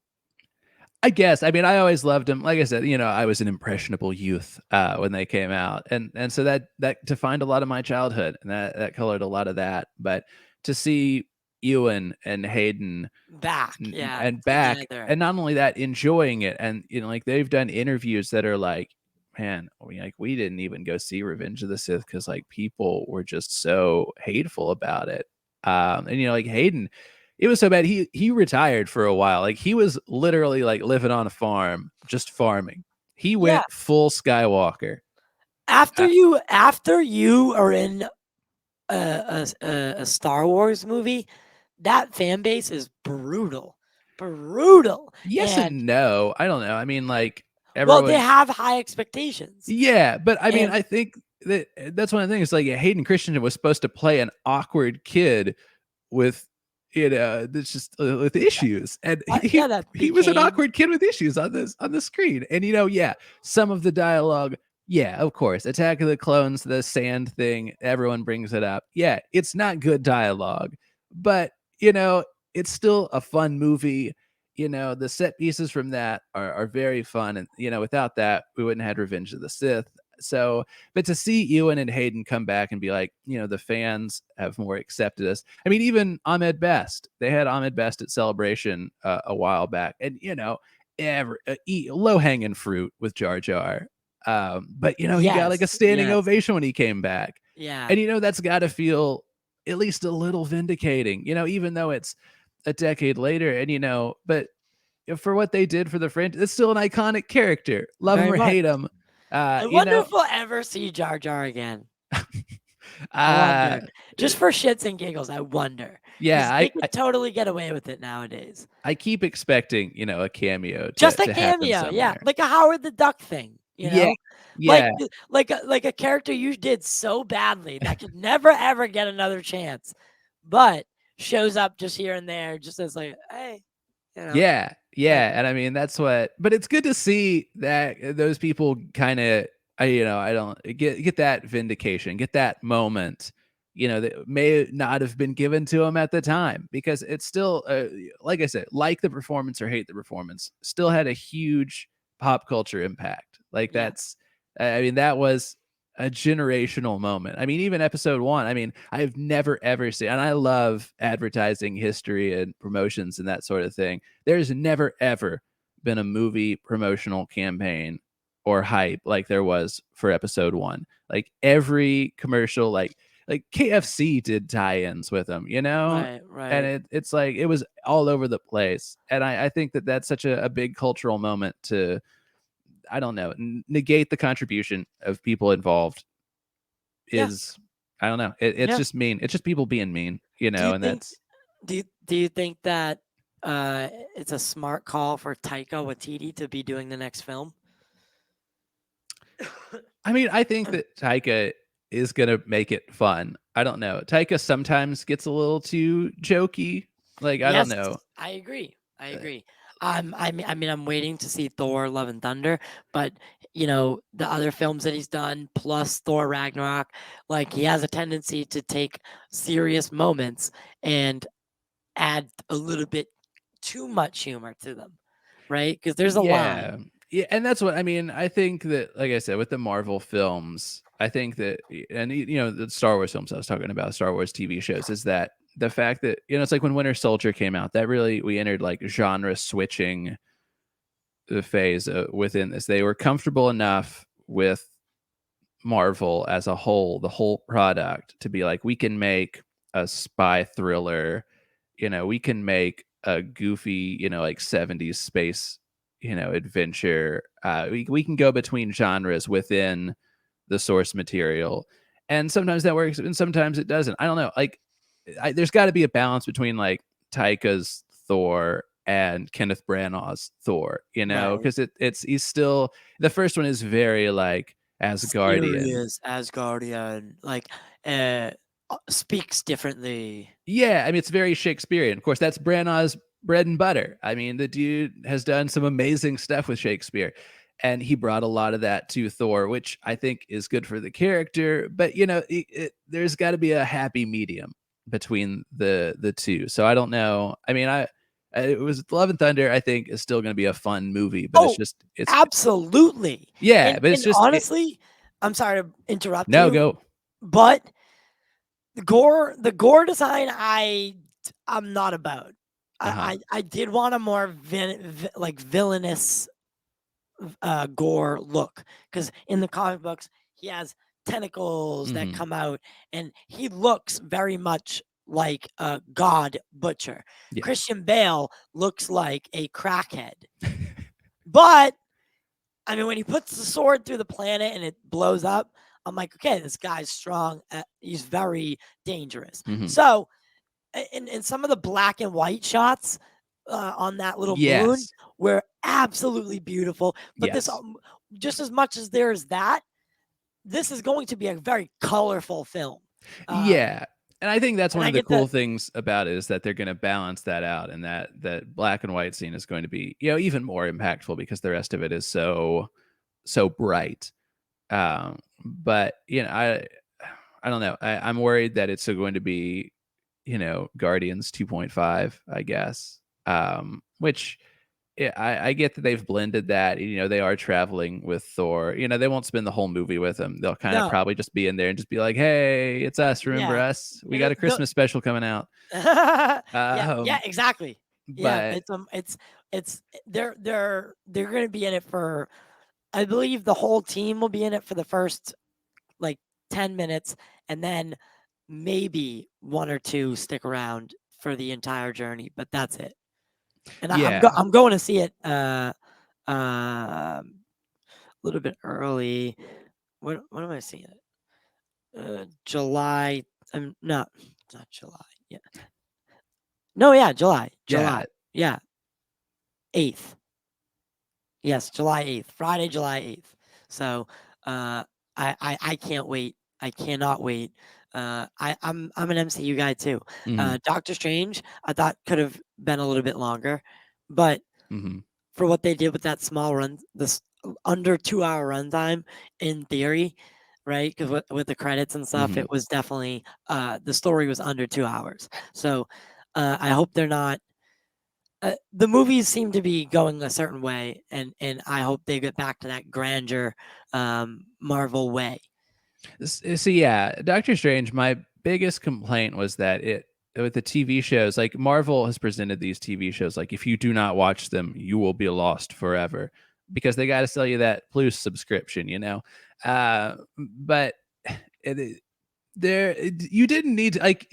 I guess. I mean, I always loved them. Like I said, I was an impressionable youth when they came out, and so that defined a lot of my childhood, and that colored a lot of that. But to see Ewan and Hayden back, together. and not only that, enjoying it, and like they've done interviews that are like, man, we didn't even go see Revenge of the Sith because like people were just so hateful about it. And like Hayden, it was so bad he retired for a while. Like he was literally like living on a farm, just farming. He went full Skywalker. After you are in a Star Wars movie, that fan base is brutal. Yes and no. I don't know. I mean, like everyone, well, they have high expectations. Yeah, but I mean, I think that's one of the things. Like Hayden Christensen was supposed to play an awkward kid with that's just with issues, and he was an awkward kid with issues on the screen. And some of the dialogue, of course, Attack of the Clones, the sand thing, everyone brings it up. It's not good dialogue, but it's still a fun movie. The set pieces from that are very fun, and without that we wouldn't have had Revenge of the Sith. So, but to see Ewan and Hayden come back and be like, the fans have more accepted us. I mean, even Ahmed Best, they had Ahmed Best at Celebration a while back, and low hanging fruit with Jar Jar. But he got like a standing ovation when he came back. Yeah, and that's got to feel at least a little vindicating. Even though it's a decade later, and but for what they did for the franchise, it's still an iconic character. Love him or hate him. I wonder if we'll ever see Jar Jar again. I wonder. Just for shits and giggles, I wonder. Yeah, they could totally get away with it nowadays. I keep expecting, a cameo. Just a cameo, like a Howard the Duck thing. Yeah. Like a character you did so badly that could never ever get another chance, but shows up just here and there, just as like, hey. Yeah, and I mean that's what. But it's good to see that those people kind of, I don't get that vindication, get that moment, that may not have been given to them at the time, because it's still, like I said, like the performance or hate the performance, still had a huge pop culture impact. Like that's, I mean, that was a generational moment. I mean, even episode 1, I mean, I've never ever seen, and I love advertising history and promotions and that sort of thing. There's never ever been a movie promotional campaign or hype like there was for episode 1. Like every commercial, like KFC did tie-ins with them, Right. And it's like it was all over the place. And I think that that's such a big cultural moment to, I don't know, negate the contribution of people involved is, I don't know. It's just mean. It's just people being mean, and that's. Do you think that it's a smart call for Taika Waititi to be doing the next film? I mean, I think that Taika is going to make it fun. I don't know. Taika sometimes gets a little too jokey. Like, I don't know. I agree. I'm waiting to see Thor: Love and Thunder, but the other films that he's done, plus Thor: Ragnarok, like he has a tendency to take serious moments and add a little bit too much humor to them, right? Because there's a line. Yeah, and that's what I mean. I think that, like I said, with the Marvel films, I think that, and the Star Wars films I was talking about, Star Wars TV shows, is that the fact that it's like when Winter Soldier came out, that really we entered like genre switching the phase within this. They were comfortable enough with Marvel as a whole, the whole product, to be like, we can make a spy thriller, we can make a goofy, like 70s space, adventure. We can go between genres within the source material. And sometimes that works and sometimes it doesn't. I don't know. Like, there's got to be a balance between like Taika's Thor and Kenneth Branagh's Thor, Right. because he's still, the first one is very like Asgardian. Serious Asgardian, like speaks differently. Yeah, I mean, it's very Shakespearean. Of course, that's Branagh's bread and butter. I mean, the dude has done some amazing stuff with Shakespeare, and he brought a lot of that to Thor, which I think is good for the character. But there's got to be a happy medium between the two. So I don't know. I mean, it was Love and Thunder. I think is still going to be a fun movie, but it's absolutely. yeah, but it's and just honestly, I'm sorry to interrupt no you, go. but the gore design I'm not about. I did want a more villainous gore look, because in the comic books he has tentacles that come out and he looks very much like a god butcher. Yeah. Christian Bale looks like a crackhead. But I mean, when he puts the sword through the planet and it blows up, I'm like, okay, this guy's strong. He's very dangerous. So, in some of the black and white shots on that little moon were absolutely beautiful. But this, just as much as there's that, this is going to be a very colorful film. Yeah. And I think that's one I of the get cool that- things about it, is that they're going to balance that out, and that black and white scene is going to be, even more impactful because the rest of it is so bright. But I don't know. I'm worried that it's going to be, Guardians 2.5, I guess. Which I get that they've blended that. They are traveling with Thor. They won't spend the whole movie with him. They'll kind of probably just be in there and just be like, "Hey, it's us. Remember us? We got a Christmas special coming out." yeah, exactly. But it's they're going to be in it for, I believe the whole team will be in it for the first like 10 minutes, and then maybe one or two stick around for the entire journey, but that's it. And I'm going to see it a little bit early. When am I seeing it? July. Not July. Yeah. No, yeah, July. Yeah. 8th. Yes, July 8th. Friday, July 8th. So I can't wait. I cannot wait. I'm an MCU guy too. Doctor Strange, I thought could have been a little bit longer, but for what they did with that small run, this under 2-hour runtime, in theory, right? Because with the credits and stuff, it was definitely the story was under 2 hours. So I hope they're not. The movies seem to be going a certain way, and I hope they get back to that grandeur Marvel way. So yeah, Doctor Strange, my biggest complaint was that with the TV shows, like Marvel has presented these TV shows like, if you do not watch them, you will be lost forever, because they got to sell you that Plus subscription, but you didn't need to, like,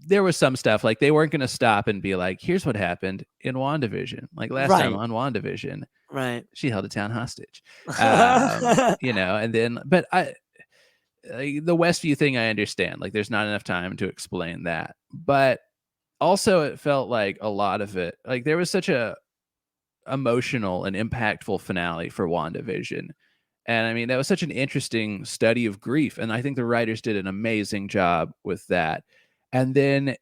there was some stuff like they weren't going to stop and be like, here's what happened in WandaVision. Like last time on WandaVision, right? She held a town hostage, and then, but the Westview thing, I understand. Like, there's not enough time to explain that. But also, it felt like a lot of it, like there was such a emotional and impactful finale for WandaVision. And I mean, that was such an interesting study of grief. And I think the writers did an amazing job with that. And then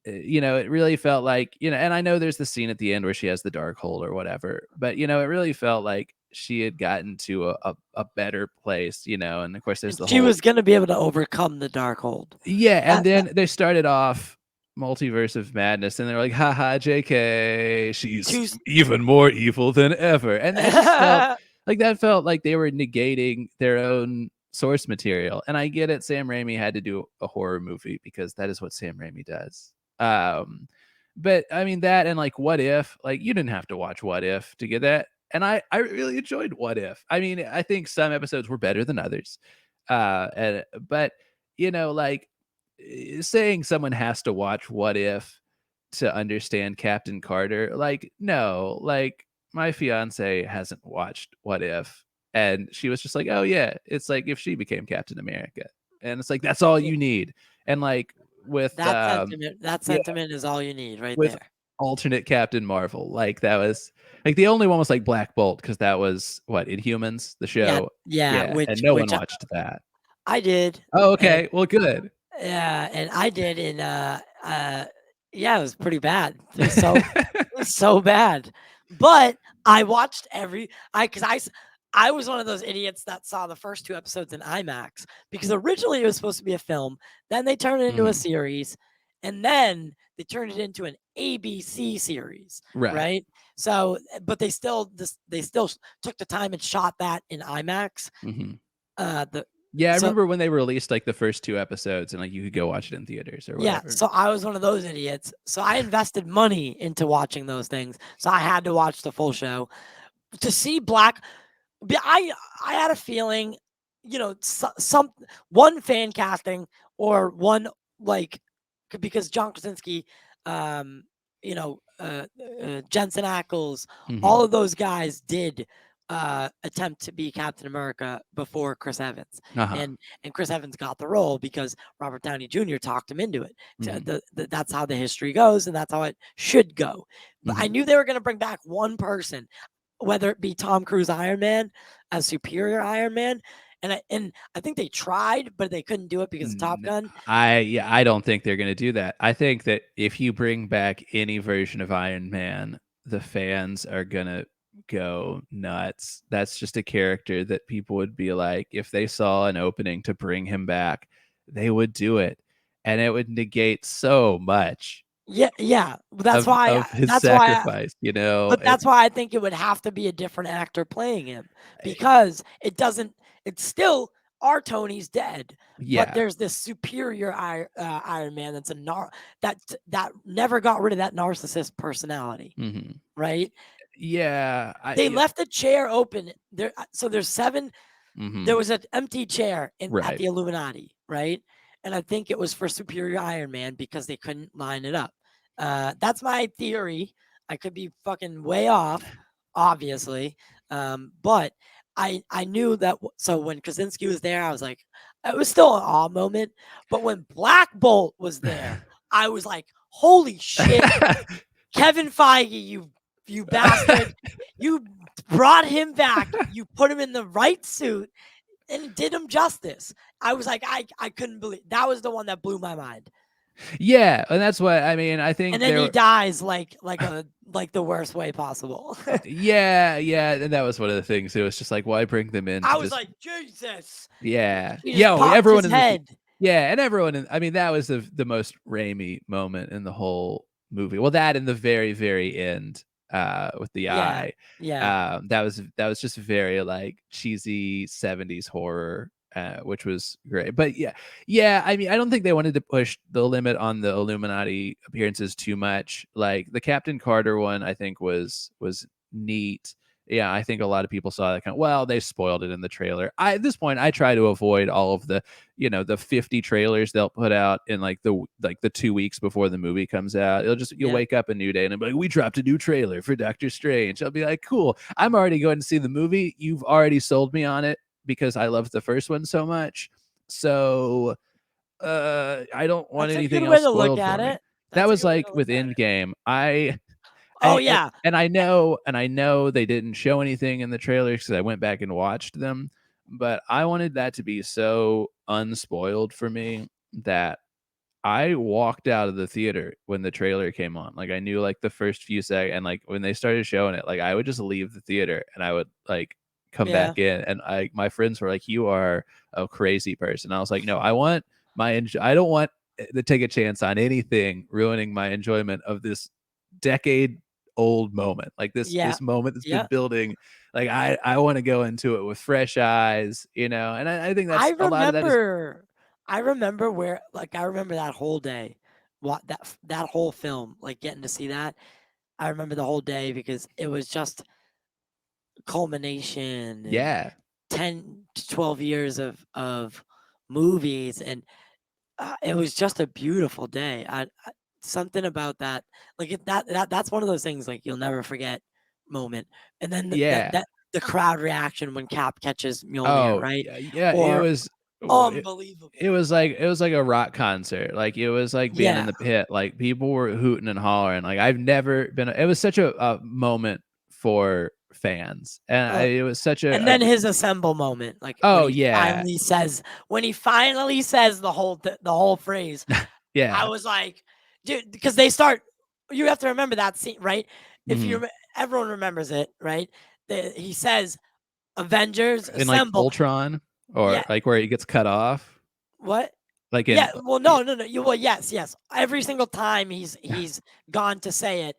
it really felt like, and I know there's the scene at the end where she has the dark hold or whatever, but it really felt like she had gotten to a better place, and of course there's And the she whole was gonna be able to overcome the dark hold. yeah, and That then they started off Multiverse of Madness, and they're like, haha, JK, she's too even more evil than ever. And that just felt like they were negating their own source material. And I get it, Sam Raimi had to do a horror movie because that is what Sam Raimi does. But I mean that and like What If, like you didn't have to watch What If to get that. And I really enjoyed What If. I mean, I think some episodes were better than others. But like saying someone has to watch What If to understand Captain Carter, like no, like my fiance hasn't watched What If, and she was just like, oh yeah, it's like if she became Captain America, and it's like that's all Yeah. you need. And like with that yeah, sentiment is all you need right with there. alternate Captain Marvel, like that was like the only one was like Black Bolt because that was what Inhumans, the Yeah, show. yeah, Yeah, and no one which watched that. I did. Oh, And okay, well, good. yeah, and I did, and yeah, it was pretty bad. It was so bad. But I watched I was one of those idiots that saw the first 2 episodes in IMAX because originally it was supposed to be a film, then they turned it into a Mhm. series, and then they turned it into an ABC series, Right. right? So, but they still took the time and shot that in IMAX. Mhm. The Yeah, I so remember when they released like the first 2 episodes and like you could go watch it in theaters or Yeah, whatever. so I was one of those idiots. So I invested money into watching those things. So I had to watch the full show to see I had a feeling, some one fan casting or one like because John Krasinski, um, Jensen Ackles, all Mhm. of those guys did attempt to be Captain America before Chris Evans, Uh-huh. and Chris Evans got the role because Robert Downey Jr. talked him into it. Mhm. That's how the history goes, and that's how it should go. But I Mhm. knew they were going to bring back one person, whether it be Tom Cruise Iron Man as superior Iron Man, and I think they tried, but they couldn't do it because of Top N Gun. I don't think they're gonna do that. I think that if you bring back any version of Iron Man, the fans are gonna go nuts. That's just a character that people would be like, if they saw an opening to bring him back, they would do it, and it would negate so much Yeah, yeah. That's why. of his That's why. sacrifice, But and that's why I think it would have to be a different actor playing him because it doesn't. It's still our Tony's dead, but yeah. there's this superior Iron Man that's that never got rid of that narcissist personality, Mhm. right? Yeah, They left the chair open there. So there's 7. There Mhm. was an empty chair at Right. the Illuminati, right? And I think it was for Superior Iron Man because they couldn't line it up. That's my theory. I could be fucking way off, obviously. But I knew that. So when Krasinski was there, I was like, it was still an awe moment. But when Black Bolt was there, I was like, holy shit, Kevin Feige, you bastard. You brought him back. You put him in the right suit and did him justice. I was like, I couldn't believe that was the one that blew my mind. Yeah, and that's what I mean, I And think then there he were dies like the worst way possible. yeah, yeah, and that was one of the things. It was just like, why bring them in I to was just like, Jesus. yeah. He just Yeah, popped everyone his in the head. yeah, and everyone in I mean, that was the most Raimi moment in the whole movie. Well, that in the very, very end, with the Yeah. eye. Yeah. That was just very, like, cheesy 70s horror, which was great. But yeah, I mean, I don't think they wanted to push the limit on the Illuminati appearances too much. Like, the Captain Carter one, I think was neat. Yeah, I think a lot of people saw that well, they spoiled it in the trailer. At this point, I try to avoid all of the, the 50 trailers they'll put out in like the 2 weeks before the movie comes out. You'll Yeah. wake up a new day and it'll be like, we dropped a new trailer for Doctor Strange. I'll be like, cool. I'm already going to see the movie. You've already sold me on it because I loved the first one so much. So I don't want That's a good anything way else to look spoiled at for me. it. That That's a was good way like to look with at it. Endgame. Oh yeah. And I know they didn't show anything in the trailers because I went back and watched them, but I wanted that to be so unspoiled for me that I walked out of the theater when the trailer came on. Like I knew like the first few seconds, and like when they started showing it, like I would just leave the theater and I would like come Yeah. back in, and my friends were like, "You are a crazy person." I was like, "No, I want I don't want to take a chance on anything ruining my enjoyment of this decade old moment. Like Yeah. this moment that's been Yeah. building. Like I want to go into it with fresh eyes, you know." And I think I that's a lot of that is remember where, like, I remember that whole day, what that whole film, like getting to see that. I remember the whole day because it was just culmination and yeah. 10 to 12 years of movies, and it was just a beautiful day. Something about that, like that's one of those things like you'll never forget moment. And then Yeah. the crowd reaction when Cap catches Mjolnir, Oh, right? yeah, yeah, it Or was unbelievable. it was like a rock concert. Like it was like being in Yeah. the pit. Like people were hooting and hollering. Like I've never been. It was such a moment for fans, and it was such And then his assemble moment, like oh yeah, when he finally says the whole phrase, I yeah. was like, dude, because they start. You have to remember that scene, right? If Mhm. everyone remembers it, right? He says, "Avengers In like assemble." Ultron, or Yeah. like where he gets cut off, What? like in Yeah. Well, no. Yes. Every single time he's gone to say it,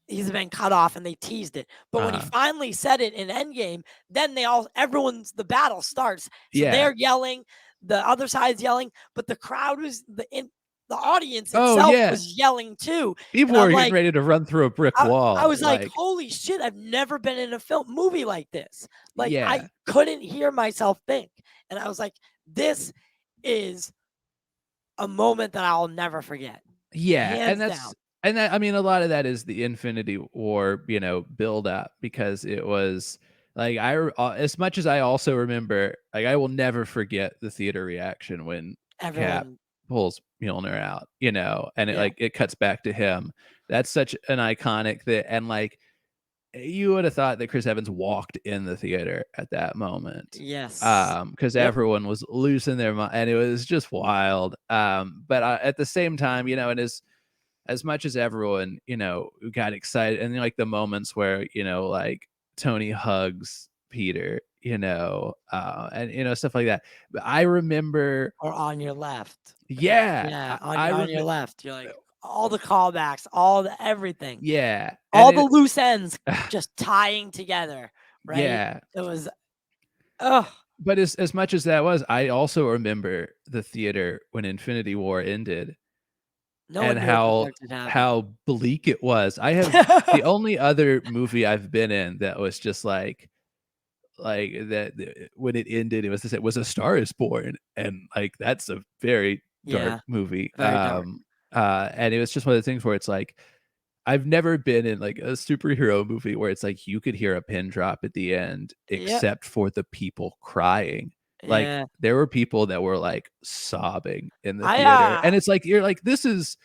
he's been cut off and they teased it. But when he finally said it in Endgame, then the battle starts. So yeah. they're yelling, the other side's yelling, but the crowd the audience Oh itself yeah. was yelling too. People And I'm were getting like, ready to run through a brick I wall. was like, Like holy shit, I've never been in a movie like this. Like I yeah. couldn't hear myself think. And I was like, this is a moment that I'll never forget. Yeah, Hands down. and that I mean, a lot of that is the Infinity War, you know, build up because it was like as much as I also remember, like I will never forget the theater reaction when Cap Everyone, pulls Mjolnir out, you know, and yeah. it cuts back to him. That's such an iconic thing, and like you would have thought that Chris Evans walked in the theater at that moment. Yes. Because Yep. everyone was losing their mind, and it was just wild. But at the same time, you know, and as much as everyone, you know, got excited, and like the moments where, you know, like Tony hugs Peter, you know, and you know, stuff like that. But I remember, Or on your left. yeah, Yeah, I on your remember, left. You're like all the callbacks, all the everything, yeah, and all the loose ends just tying together, right? yeah. It was, oh, But as much as that was, I also remember the theater when Infinity War ended no and one knew what the fuck had happened. how bleak it was. I have the only other movie I've been in that was just like that when it ended, it was A Star Is Born, and like that's a very dark Yeah, movie. very dark. And it was just one of the things where it's like I've never been in like a superhero movie where it's like you could hear a pin drop at the end, Yep. except for the people crying. Like Yeah. there were people that were like sobbing in the I theater, and it's like you're like, this is,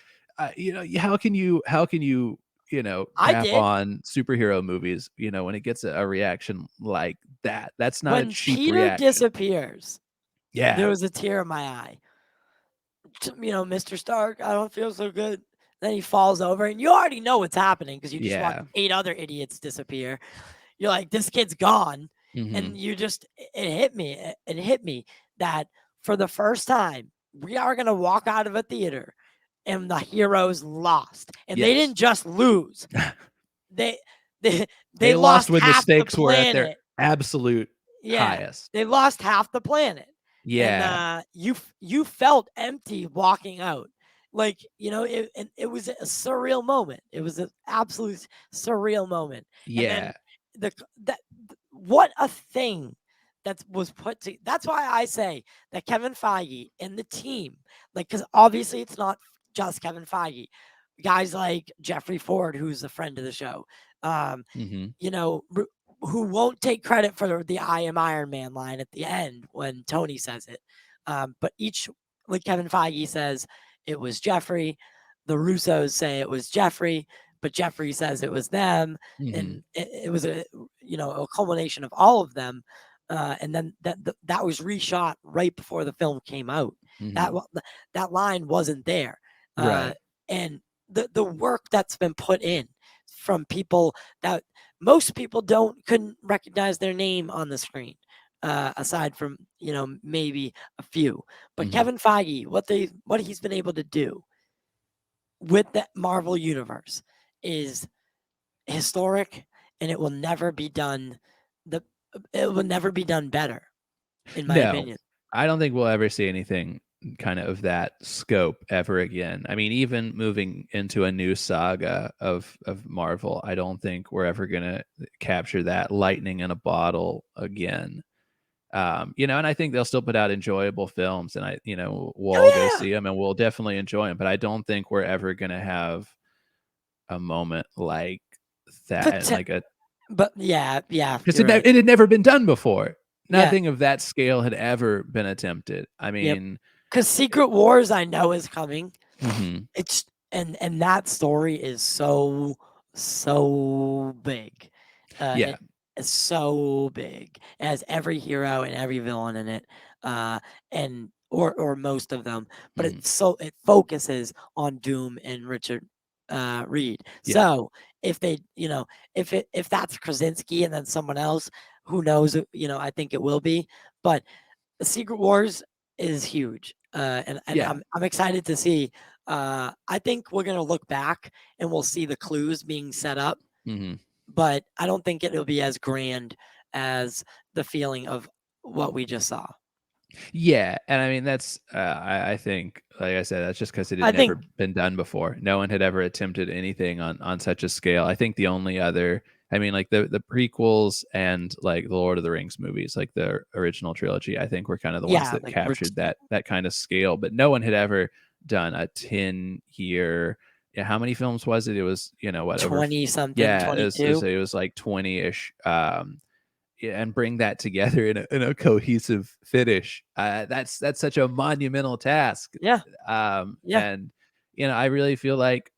you know, how can you know, I crap did. on superhero movies, you know, when it gets a reaction like that? That's not a When cheap Peter reaction. disappears, Yeah, there was a tear in my eye. You know, Mr. Stark, I don't feel so good. Then he falls over, and you already know what's happening because you just watched yeah. 8 other idiots disappear. You're like, this kid's gone. Hmm. And it hit me. It hit me that for the first time, we are going to walk out of a theater and the heroes lost. And they Yes. didn't just lose, they, they, They lost lost when the half the stakes were at their planet. absolute Yeah, highest. they lost half the planet. Yeah. And you felt empty walking out. Like, you know, it was a surreal moment. It was an absolute surreal moment. And Yeah. then what a thing that was put to. That's why I say that Kevin Feige and the team, like, because obviously it's not just Kevin Feige. Guys like Jeffrey Ford, who's a friend of the show, Mhm. you know, who won't take credit for the "I am Iron Man" line at the end when Tony says it. But like Kevin Feige says, it was Jeffrey. The Russos say it was Jeffrey, but Jeffrey says it was them, Mhm. and it was a culmination of all of them. and then that was reshot right before the film came out. That that line wasn't there, Right. and the work that's been put in from people that most people couldn't recognize their name on the screen, aside from maybe a few. But Kevin Feige, what he's been able to do with the Marvel universe is historic, and it will never be done. It will never be done better, in my No, opinion. I don't think we'll ever see anything kind of that scope ever again. I mean, even moving into a new saga of Marvel, I don't think we're ever gonna capture that lightning in a bottle again. And I think they'll still put out enjoyable films, and we'll all go Oh yeah, see them, and we'll definitely enjoy them. But I don't think we're ever gonna have a moment like that, and but like a yeah, because you're right. it had never been done before. Yeah, Nothing of that scale had ever been attempted. I yep. mean, Because Secret Wars, I know is coming. mhm. It's and that story is so big. Yeah. It's so big. It has every hero and every villain in it, and or most of them. But Mhm. it focuses on Doom and Richard Reed. Yeah. So if they, if that's Krasinski and then someone else, who knows? I think it will be. But the Secret Wars is huge, and Yeah. I'm excited to see. I think we're gonna look back and we'll see the clues being set up, Mhm. but I don't think it'll be as grand as the feeling of what we just saw. Yeah, and I mean, that's, I think, like I said, that's just because it had I think, never been done before. No one had ever attempted anything on such a scale. I think the only other I mean, like, the prequels and, like, the Lord of the Rings movies, like, the original trilogy, I think were kind of the ones yeah, that like captured that kind of scale, but no one had ever done a 10-year yeah, how many films was it? It was, what, over 20 something, yeah, it 22. was like 20-ish, yeah, and bring that together in a cohesive finish. That's such a monumental task. Yeah, yeah, And I really feel like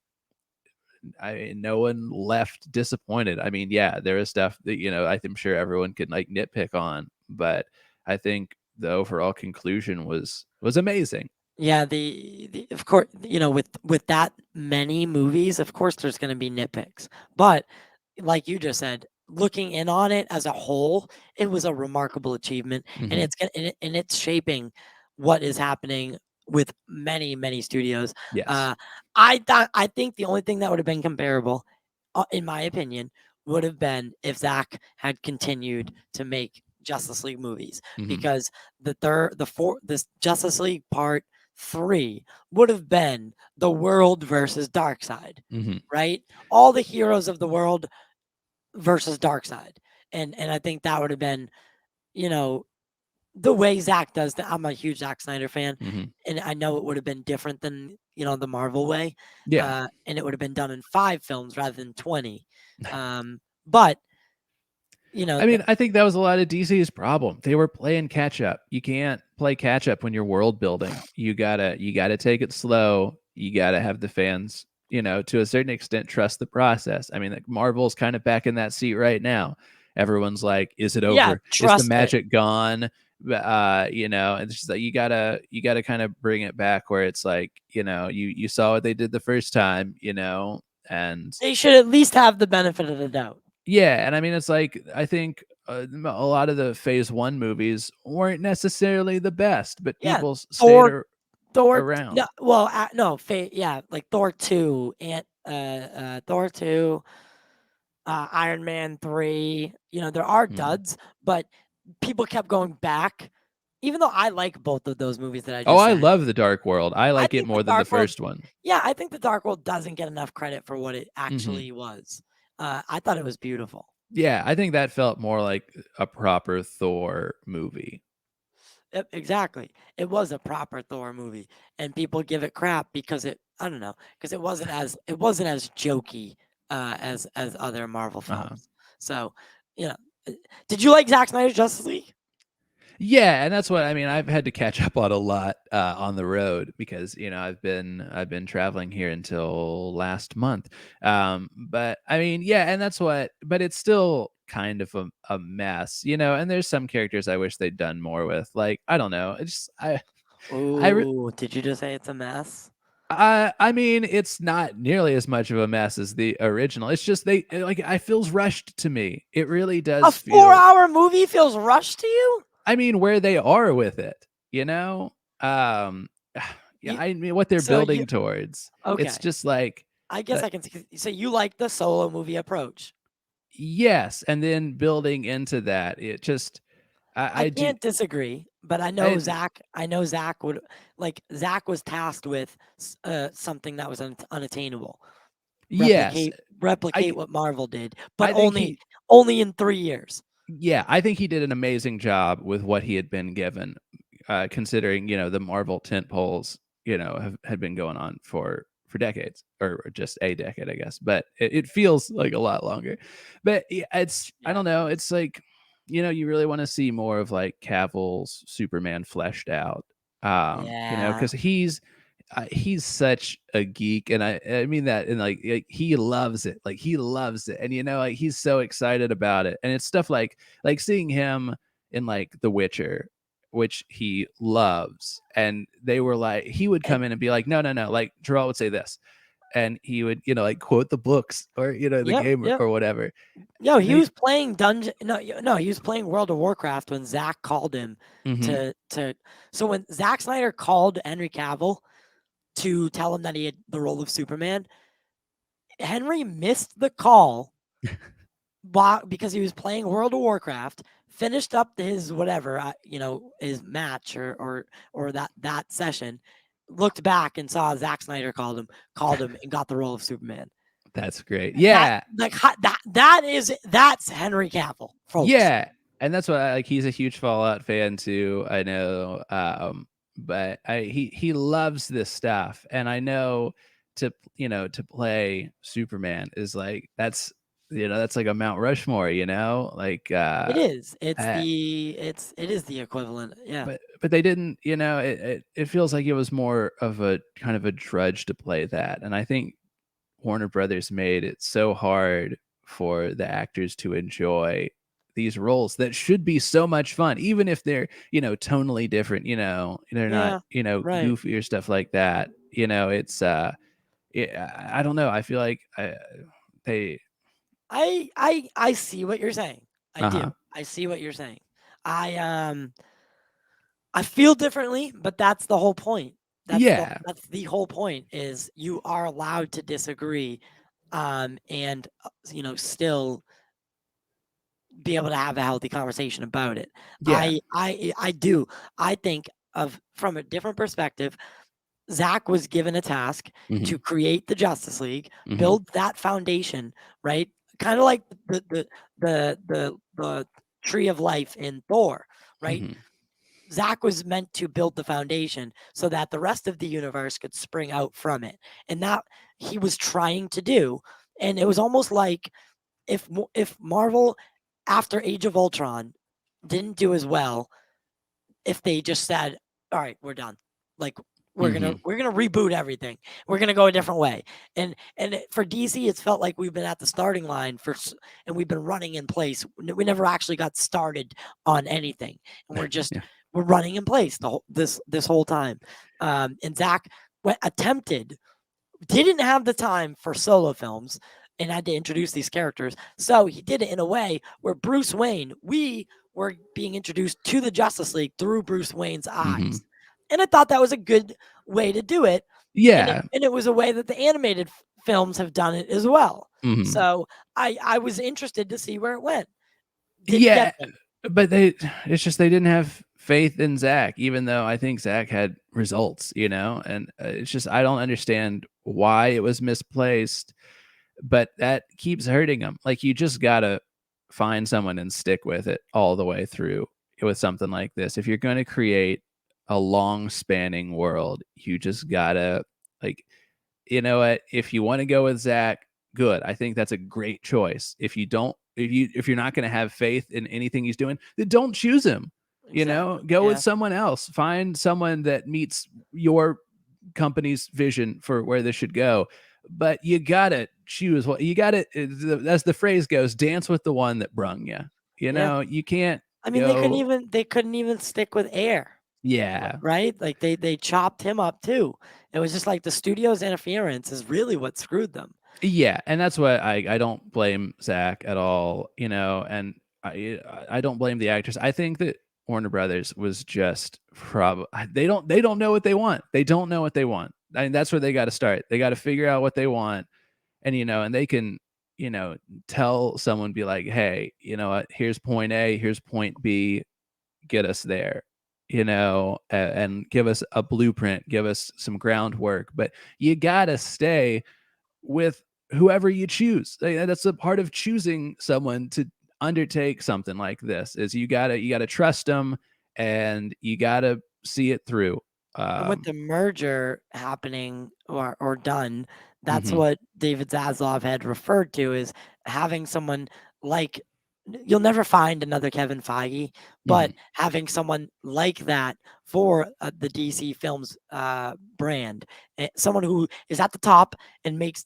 no one left disappointed. I mean, yeah, there is stuff that I'm sure everyone could like nitpick on, but I think the overall conclusion was amazing. yeah. The of course, with that many movies, of course, there's gonna be nitpicks, but like you just said, looking in on it as a whole, it was a remarkable achievement, and Hmm. it's shaping what is happening with many studios. Yes. Uh, I think the only thing that would have been comparable, in my opinion, would have been if Zach had continued to make Justice League movies, Hmm. because this Justice League Part 3 would have been the world versus Darkseid, Hmm. right? All the heroes of the world versus Darkseid. And I think that would have been, you know, the way Zack does that. I'm a huge Zack Snyder fan, Hmm. and I know it would have been different than, the Marvel way. Yeah. And it would have been done in 5 films rather than 20. But, you know, I the, mean, I think that was a lot of DC's problem. They were playing catch up. You can't play catch up when you're world building. You gotta take it slow. You gotta have the fans, to a certain extent, trust the process. I mean, like Marvel's kind of back in that seat right now. Everyone's like, "Is it yeah, over? Is the trust it. magic gone?" And it's just like you gotta kind of bring it back where it's like, you saw what they did the first time, and They should at least have the benefit of the doubt. yeah, and I mean, it's like I think a lot of the Phase One movies weren't necessarily the best, but Yeah, people stayed Thor Thor no, around. well, no, yeah, like Thor 2 and Thor 2, Iron Man 3, there are Mhm. duds, but people kept going back, even though I like both of those movies that I Oh, just I said. love the Dark World. I I like it think the more than the Dark World first one. Yeah, I think the Dark World doesn't get enough credit for what it Hmm. actually was. I thought it was beautiful. Yeah, I think that felt more like a proper Thor movie. Yep, exactly. It was a proper Thor movie, and people give it crap because I don't know, because it wasn't as jokey, as other Marvel Uh-huh. films. So, you know, uh, did you like Zack Snyder's Justice League? Yeah, and that's what I mean. I've had to catch up on a lot on the road because I've been traveling here until last month. But I mean, yeah, and that's what. But it's still kind of a mess, you know. And there's some characters I wish they'd done more with. Like, I don't know. It's Ooh, did you just say it's a mess? I mean, it's not nearly as much of a mess as the original. It's just like it feels rushed to me. It really A does feel. 4-hour movie feels rushed to you? I mean, where they are with it, you know? Um, yeah, You, I mean, what they're so you building towards. okay? It's just like, I guess I can see. So you like the solo movie approach? yes, and then building into that, it just, I I do, can't disagree, but I know I, Zach. I know Zach would Zach was tasked with something that was unattainable. yes, Replicate what Marvel did, but I think only in 3 years. yeah, I think he did an amazing job with what he had been given, considering, you know, the Marvel tent poles, you know, had been going on for decades, or just a decade, I guess. But it feels like a lot longer. But yeah, I don't know. It's like, you know, you really want to see more of like Cavill's Superman fleshed out. You know, Yeah, because he's such a geek, and I mean that, and like he loves it, like he loves it, and you know, like he's so excited about it. And it's stuff like seeing him in like The Witcher, which he loves, and they were like, he would and come in and be like, no, like Gerald would say this, and he would, you know, like quote the books, or you know, the yep, game, yep. or whatever. No, he They was playing Dungeon. No, he was playing World of Warcraft when Zach called him mhm. to. So when Zack Snyder called Henry Cavill to tell him that he had the role of Superman, Henry missed the call because he was playing World of Warcraft, finished up his whatever, his match or that session, looked back and saw Zack Snyder called him and got the role of Superman. That's great. That Yeah. like that's Henry Cavill, folks. Yeah, and that's what I like. He's a huge Fallout fan too, I know. But he loves this stuff, and I know to play Superman is like, that's, you know, that's like a Mount Rushmore, you know, like It is. uh, It is the equivalent. Yeah. but they didn't, you know, it feels like it was more of a kind of a drudge to play that, and I think Warner Brothers made it so hard for the actors to enjoy these roles that should be so much fun, even if they're, you know, tonally different, you know, they're not, Yeah. you know, Right. goofy or stuff like that. You know, it's I don't know. I feel like they I see what you're saying. I uh-huh. do. I see what you're saying. I I feel differently, but that's the whole point. Yeah. That's the whole point is you are allowed to disagree, and still be able to have a healthy conversation about it. Yeah. I do. I think of from a different perspective. Zach was given a task Mhm. to create the Justice League, Mhm. build that foundation, right? Kind of like the tree of life in Thor, right? Mhm. Zach was meant to build the foundation so that the rest of the universe could spring out from it, and that he was trying to do. And it was almost like if Marvel after Age of Ultron didn't do as well, if they just said, "All right, we're done. Like Mhm. we're gonna reboot everything. We're gonna go a different way." For DC, it's felt like we've been at the starting line and we've been running in place. We never actually got started on anything, and Yeah. we're running in place this whole time. And Zach didn't have the time for solo films and had to introduce these characters. So he did it in a way where we were being introduced to the Justice League through Bruce Wayne's Mhm. eyes. And I thought that was a good way to do it. Yeah. And it was a way that the animated films have done it as well. Mhm. So I was interested to see where it went. Didn't Yeah, get them. but it's just they didn't have faith in Zach, even though I think Zach had results, you know? And it's just, I don't understand why it was misplaced, but that keeps hurting him. Like, you just gotta find someone and stick with it all the way through with something like this. If you're going to create a long spanning world, you just gotta, like, you know what? If you want to go with Zach, good. I think that's a great choice. If you don't, if you're not going to have faith in anything he's doing, then don't choose him. You know, Exactly. go with Yeah. someone else. Find someone that meets your company's vision for where this should go. But you gotta choose what you got to, as the phrase goes, dance with the one that brung you. You Yeah. know, you can't I mean, they go. couldn't even stick with air, Yeah. right? Like they chopped him up too. It was just like the studio's interference is really what screwed them. Yeah, and that's what I don't blame Zach at all, you know, and I don't blame the actors. I think that Warner Brothers was just they don't know what they want. They don't know what they want. I mean, that's where they got to start. They got to figure out what they want, and you know, and they can, you know, tell someone, be like, hey, you know what? Here's point A, here's point B, get us there, you know, and give us a blueprint, give us some groundwork. But you gotta stay with whoever you choose. That's a part of choosing someone to undertake something like this, is you gotta trust them, and you gotta see it through. And with Um, the merger happening or done, that's mhm, what David Zaslav had referred to as having someone like you'll never find another Kevin Feige, but mhm, having someone like that for the DC Films brand, someone who is at the top and makes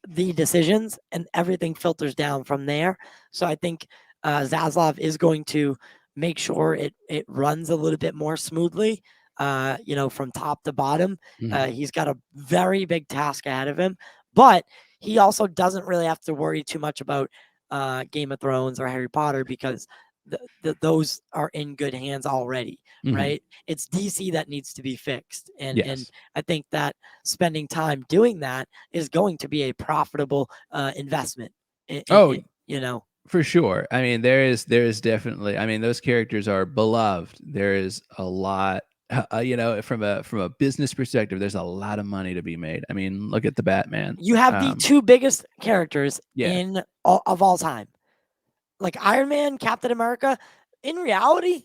the decisions, and everything filters down from there. So I think Zaslav is going to make sure it runs a little bit more smoothly, you know, from top to bottom. mhm. He's got a very big task ahead of him, but he also doesn't really have to worry too much about Game of Thrones or Harry Potter, because those are in good hands already, Mhm. right? It's DC that needs to be fixed, and Yes. I think that spending time doing that is going to be a profitable investment. Oh, You know, for sure. I mean, there is definitely. I mean, those characters are beloved. There is a lot. You know, from a business perspective, there's a lot of money to be made. I mean, look at the Batman. you have the two biggest characters Yeah. of all time, like Iron Man, Captain America. In reality,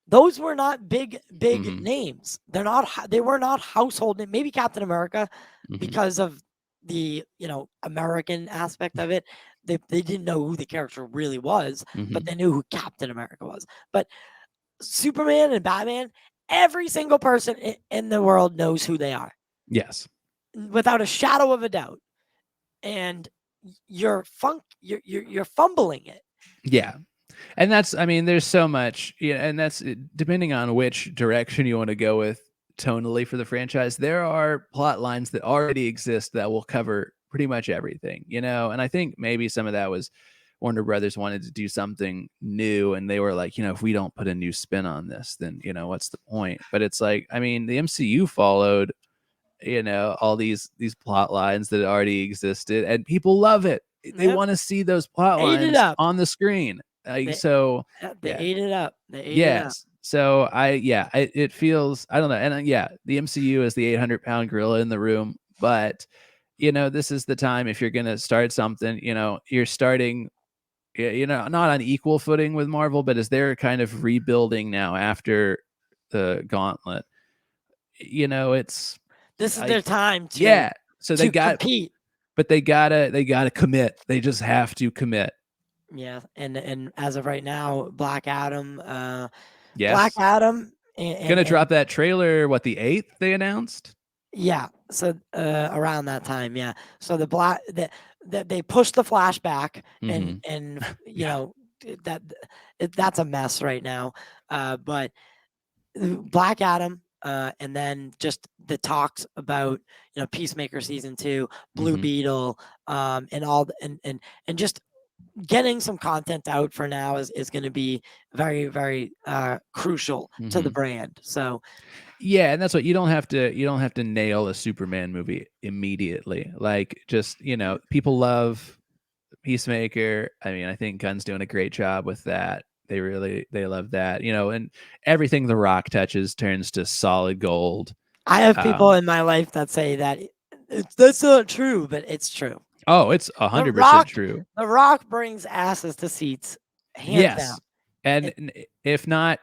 those were not big Mhm, names. They were not household name. Maybe Captain America, mhm, because of the, you know, American aspect of it. They didn't know who the character really was, but mhm. they knew who Captain America was. But Superman and Batman, every single person in the world knows who they are Yes. without a shadow of a doubt. And you're fumbling it. Yeah. And that's, I mean, there's so much, yeah, and that's depending on which direction you want to go with tonally for the franchise. There are plot lines that already exist that will cover pretty much everything, you know. And I think maybe some of that was Warner Brothers wanted to do something new, and they were like, you know, if we don't put a new spin on this, then you know what's the point? But it's like, I mean, the MCU followed, you know, all these plot lines that already existed, and people love it. They Yep. want to see those plot Ate it lines up. on the screen. They, So they yeah. ate it up. They ate it up. Yes. So it feels, I don't know. And yeah, the MCU is the 800-pound gorilla in the room, but you know, this is the time, if you're going to start something, you know, you're starting, you know, not on equal footing with Marvel, but as they're kind of rebuilding now after the gauntlet, you know, it's This is like, their time yeah. So they to got, compete. but they gotta commit. They just have to commit. Yeah, and as of right now, Black Yes. Adam, Gonna drop and that trailer, what, the 8th they announced? yeah, so around that time, yeah. So that they pushed the flashback, Mhm. and you Yeah. know that that's a mess right now. But Black Adam, and then just the talks about, you know, Peacemaker season 2, Blue Mhm. Beetle, and all and just getting some content out for now is going to be very crucial to the Mhm. brand. So Yeah, and that's what, you don't have to nail a Superman movie immediately. Like, just, you know, people love Peacemaker. I mean, I think Gunn's doing a great job with that. They love that, you know, and everything The Rock touches turns to solid gold. I have people Um, in my life that say that that's not true, but it's true. oh, it's The 100% Rock, true. The Rock brings asses to seats, hands down. Yes. And if not,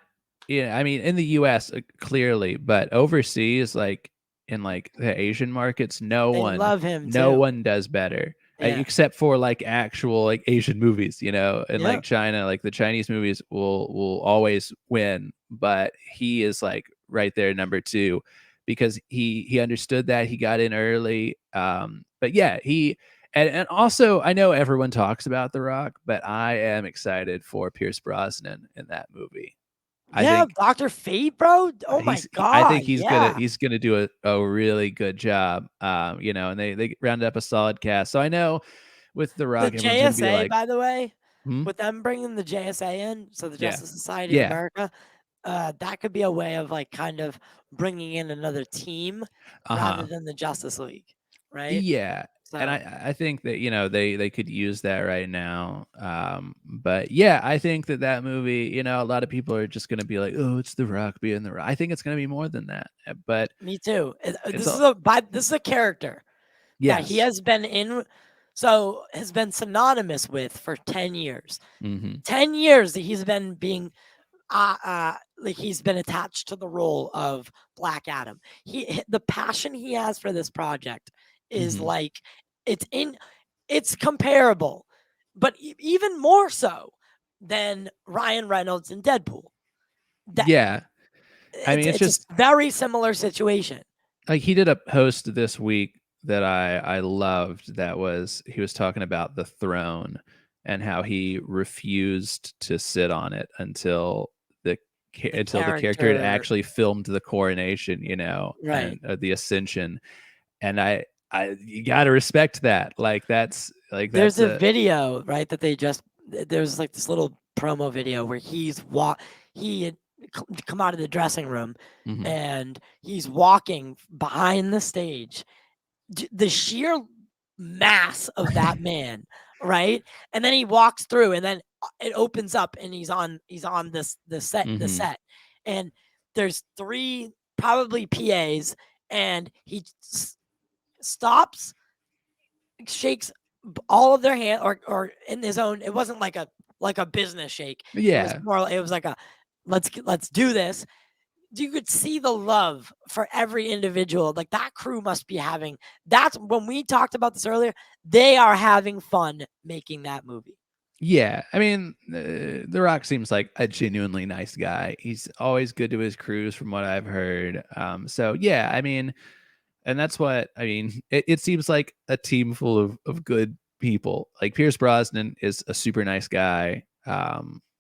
yeah, I mean, in the US, clearly, but overseas, like in like the Asian markets, no They one, love him no too. one does better, Yeah. except for like actual like Asian movies, you know, and Yeah. like China, like the Chinese movies will always win, but he is like right there number 2, because he understood that, he got in early. But yeah, And also, I know everyone talks about The Rock, but I am excited for Pierce Brosnan in that movie. I Yeah, think Dr. Fate, bro. Oh my I think God. Yeah. he's gonna do a really good job. You know, and they rounded up a solid cast. So I know with The The Rock, everyone's gonna be JSA, like, by the way, hmm? with them bringing the JSA in, so the Yeah. Justice Society of Yeah. America, that could be a way of like kind of bringing in another team rather Uh-huh. than the Justice League, right? Yeah. And So I think that, you know, they could use that right now. But yeah, I think that that movie, you know, a lot of people are just gonna be like, oh, it's The Rock being The Rock. I think it's gonna be more than that. But me too. it's This is all this is a character that he yes. has been in, so has been synonymous with for 10 years. Hmm. 10 years that he's been being like he's been attached to the role of Black Adam. The passion he has for this project is Hmm. like it's in it's comparable, but even more so than Ryan Reynolds and Deadpool. That Yeah. I mean, it's it's a just very similar situation. like he did a post this week that I loved that was he was talking about the throne and how he refused to sit on it until The until the character had character, actually filmed the coronation, you know, right? and the ascension. And I you got to respect that. There's That's a a video, right, that they just there's like this little promo video where he had come out of the dressing room mhm. and he's walking behind the stage. The sheer mass of that man, right? And then he walks through and then it opens up and he's on the Mhm. set. And there's three probably PAs and he stops, shakes all of their hand or in his own. It wasn't like a business shake. It was Yeah. more. It was like a let's do this. You could see the love for every individual. Like that crew must be having. That's when we talked about this earlier. They are having fun making that movie. Yeah, I mean, The Rock seems like a genuinely nice guy. He's always good to his crews, from what I've heard. So yeah, I mean, and that's what I mean. It seems like a team full of good people. Like Pierce Brosnan is a super nice guy.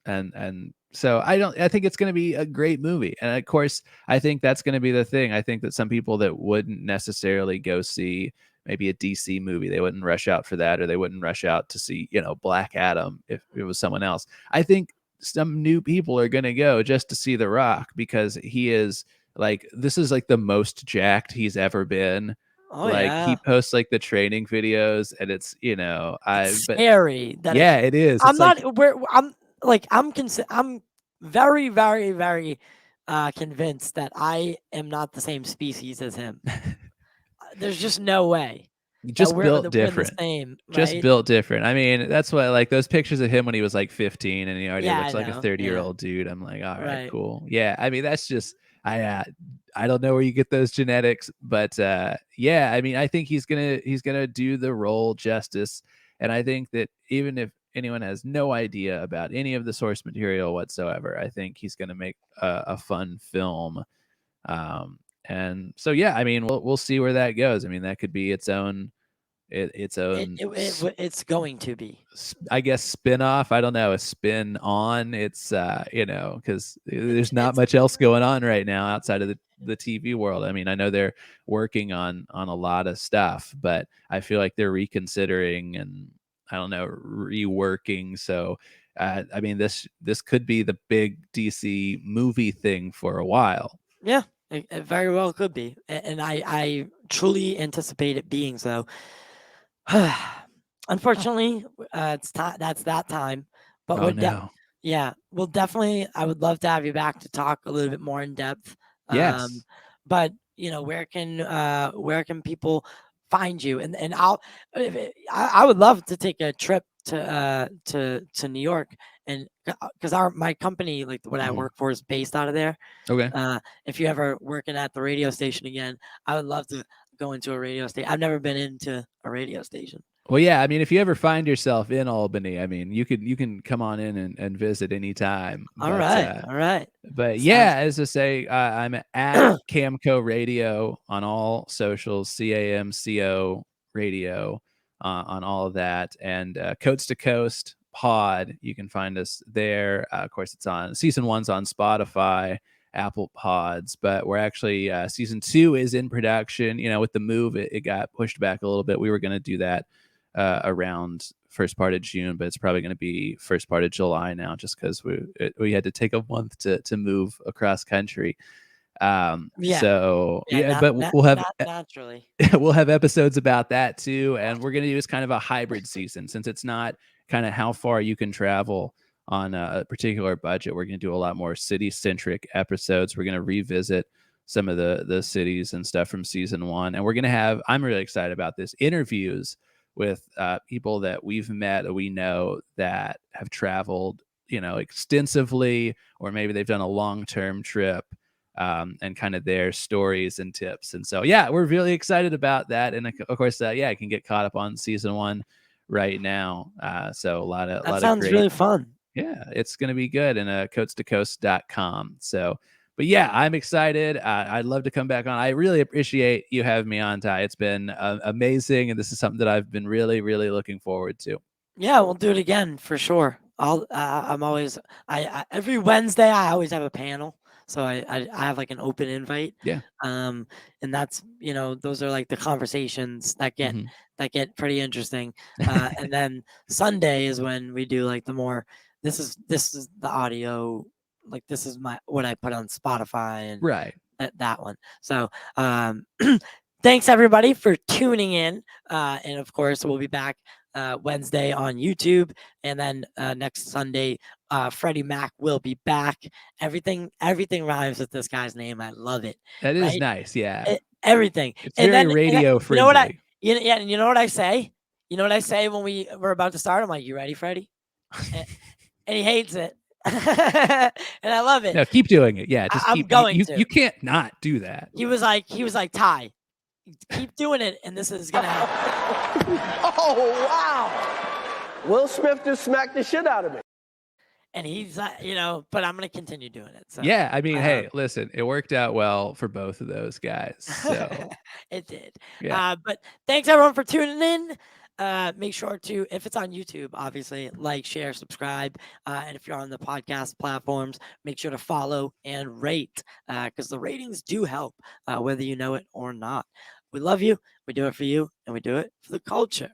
And so I think it's going to be a great movie. And of course, I think that's going to be the thing. I think that some people that wouldn't necessarily go see maybe a DC movie, they wouldn't rush out for that, or they wouldn't rush out to see, you know, Black Adam if it was someone else. I think some new people are going to go just to see The Rock because he is like, this is like the most jacked he's ever been. Oh Like he yeah, posts like the training videos and it's, you know, it's but scary that yeah, it is. I'm It's like, not. I'm like I'm very very very convinced that I am not the same species as him. There's just no way that just built we're the different. same, Just right? built different. I mean, that's what like those pictures of him when he was like 15 and he already Yeah, looks I like a know. Yeah, 30-year-old dude. I'm like, all right, right. cool. Yeah. I mean, that's just I don't know where you get those genetics, but yeah, I mean, I think he's gonna do the role justice. And I think that even if anyone has no idea about any of the source material whatsoever, I think he's gonna make a fun film. And so yeah, I mean, we'll see where that goes. I mean, that could be its own its own It's going to be. I guess spin-off. I don't know, a spin on. It's you know, because there's not It's much else going on right now outside of the TV world. I mean, I know they're working on a lot of stuff, but I feel like they're reconsidering and I don't know, reworking. So I mean, this could be the big DC movie thing for a while. yeah, it very well could be, and I truly anticipate it being so. Unfortunately, it's time. That's that time. But Oh no. yeah, we'll definitely. I would love to have you back to talk a little bit more in depth. Um, Yes. but where can people find you? And I'll I would love to take a trip to New York and because my company like what I Mhm. work for is based out of there. Okay. If you ever working at the radio station again, I would love to go into a radio station. I've never been into a radio station. Well, yeah, I mean, if you ever find yourself in Albany, I mean, you can come on in and visit anytime. All right, all right. But Sounds yeah, as I say, I'm at Camco Radio on all socials, CAMCO Radio on all of that. And Coast to Coast Pod, you can find us there. Of course, it's on season 1's on Spotify, Apple Pods, but we're actually season 2 is in production. With the move, it got pushed back a little bit. We were going to do that around first part of June, but it's probably going to be first part of July now, just because we had to take a month to move across country. But we'll have naturally. we'll have episodes about that too, and we're going to use kind of a hybrid season, since it's not kind of how far you can travel on a particular budget. We're going to do a lot more city-centric episodes. We're going to revisit some of the cities and stuff from season 1, and we're going to have, I'm really excited about this, interviews with people that we've met or we know that have traveled, extensively, or maybe they've done a long-term trip, and kind of their stories and tips. And so, yeah, we're really excited about that. And of course, I can get caught up on season 1 right now. So a lot of sounds really fun. Yeah, it's going to be good. And coasttocoast.com. So, but yeah, I'm excited. I'd love to come back on. I really appreciate you having me on, Ty. It's been amazing. And this is something that I've been really, really looking forward to. Yeah, we'll do it again for sure. I'm always, every Wednesday, I always have a panel. So I have like an open invite. Yeah. And that's, those are like the conversations that get pretty interesting. And then Sunday is when we do like the more, this is the audio, like this is what I put on Spotify and right. that one. So thanks everybody for tuning in. And of course we'll be back Wednesday on YouTube, and then next Sunday Freddie Mac will be back. Everything rhymes with this guy's name. I love it. That is nice. Yeah, everything. It's very radio friendly. You know what I say? You know what I say when we're about to start? I'm like, "You ready, Freddie?" and he hates it. And I love it. No, keep doing it. Yeah, just I'm keep going you, to. You can't not do that. He was like, Ty, keep doing it, and this is gonna happen. Oh wow! Will Smith just smacked the shit out of me. And he's, but I'm gonna continue doing it. So yeah, I mean, hey, listen, it worked out well for both of those guys. So it did. Yeah. But thanks everyone for tuning in. Make sure to, if it's on YouTube, obviously, like, share, subscribe. And if you're on the podcast platforms, make sure to follow and rate, because the ratings do help, whether you know it or not. We love you. We do it for you, and we do it for the culture.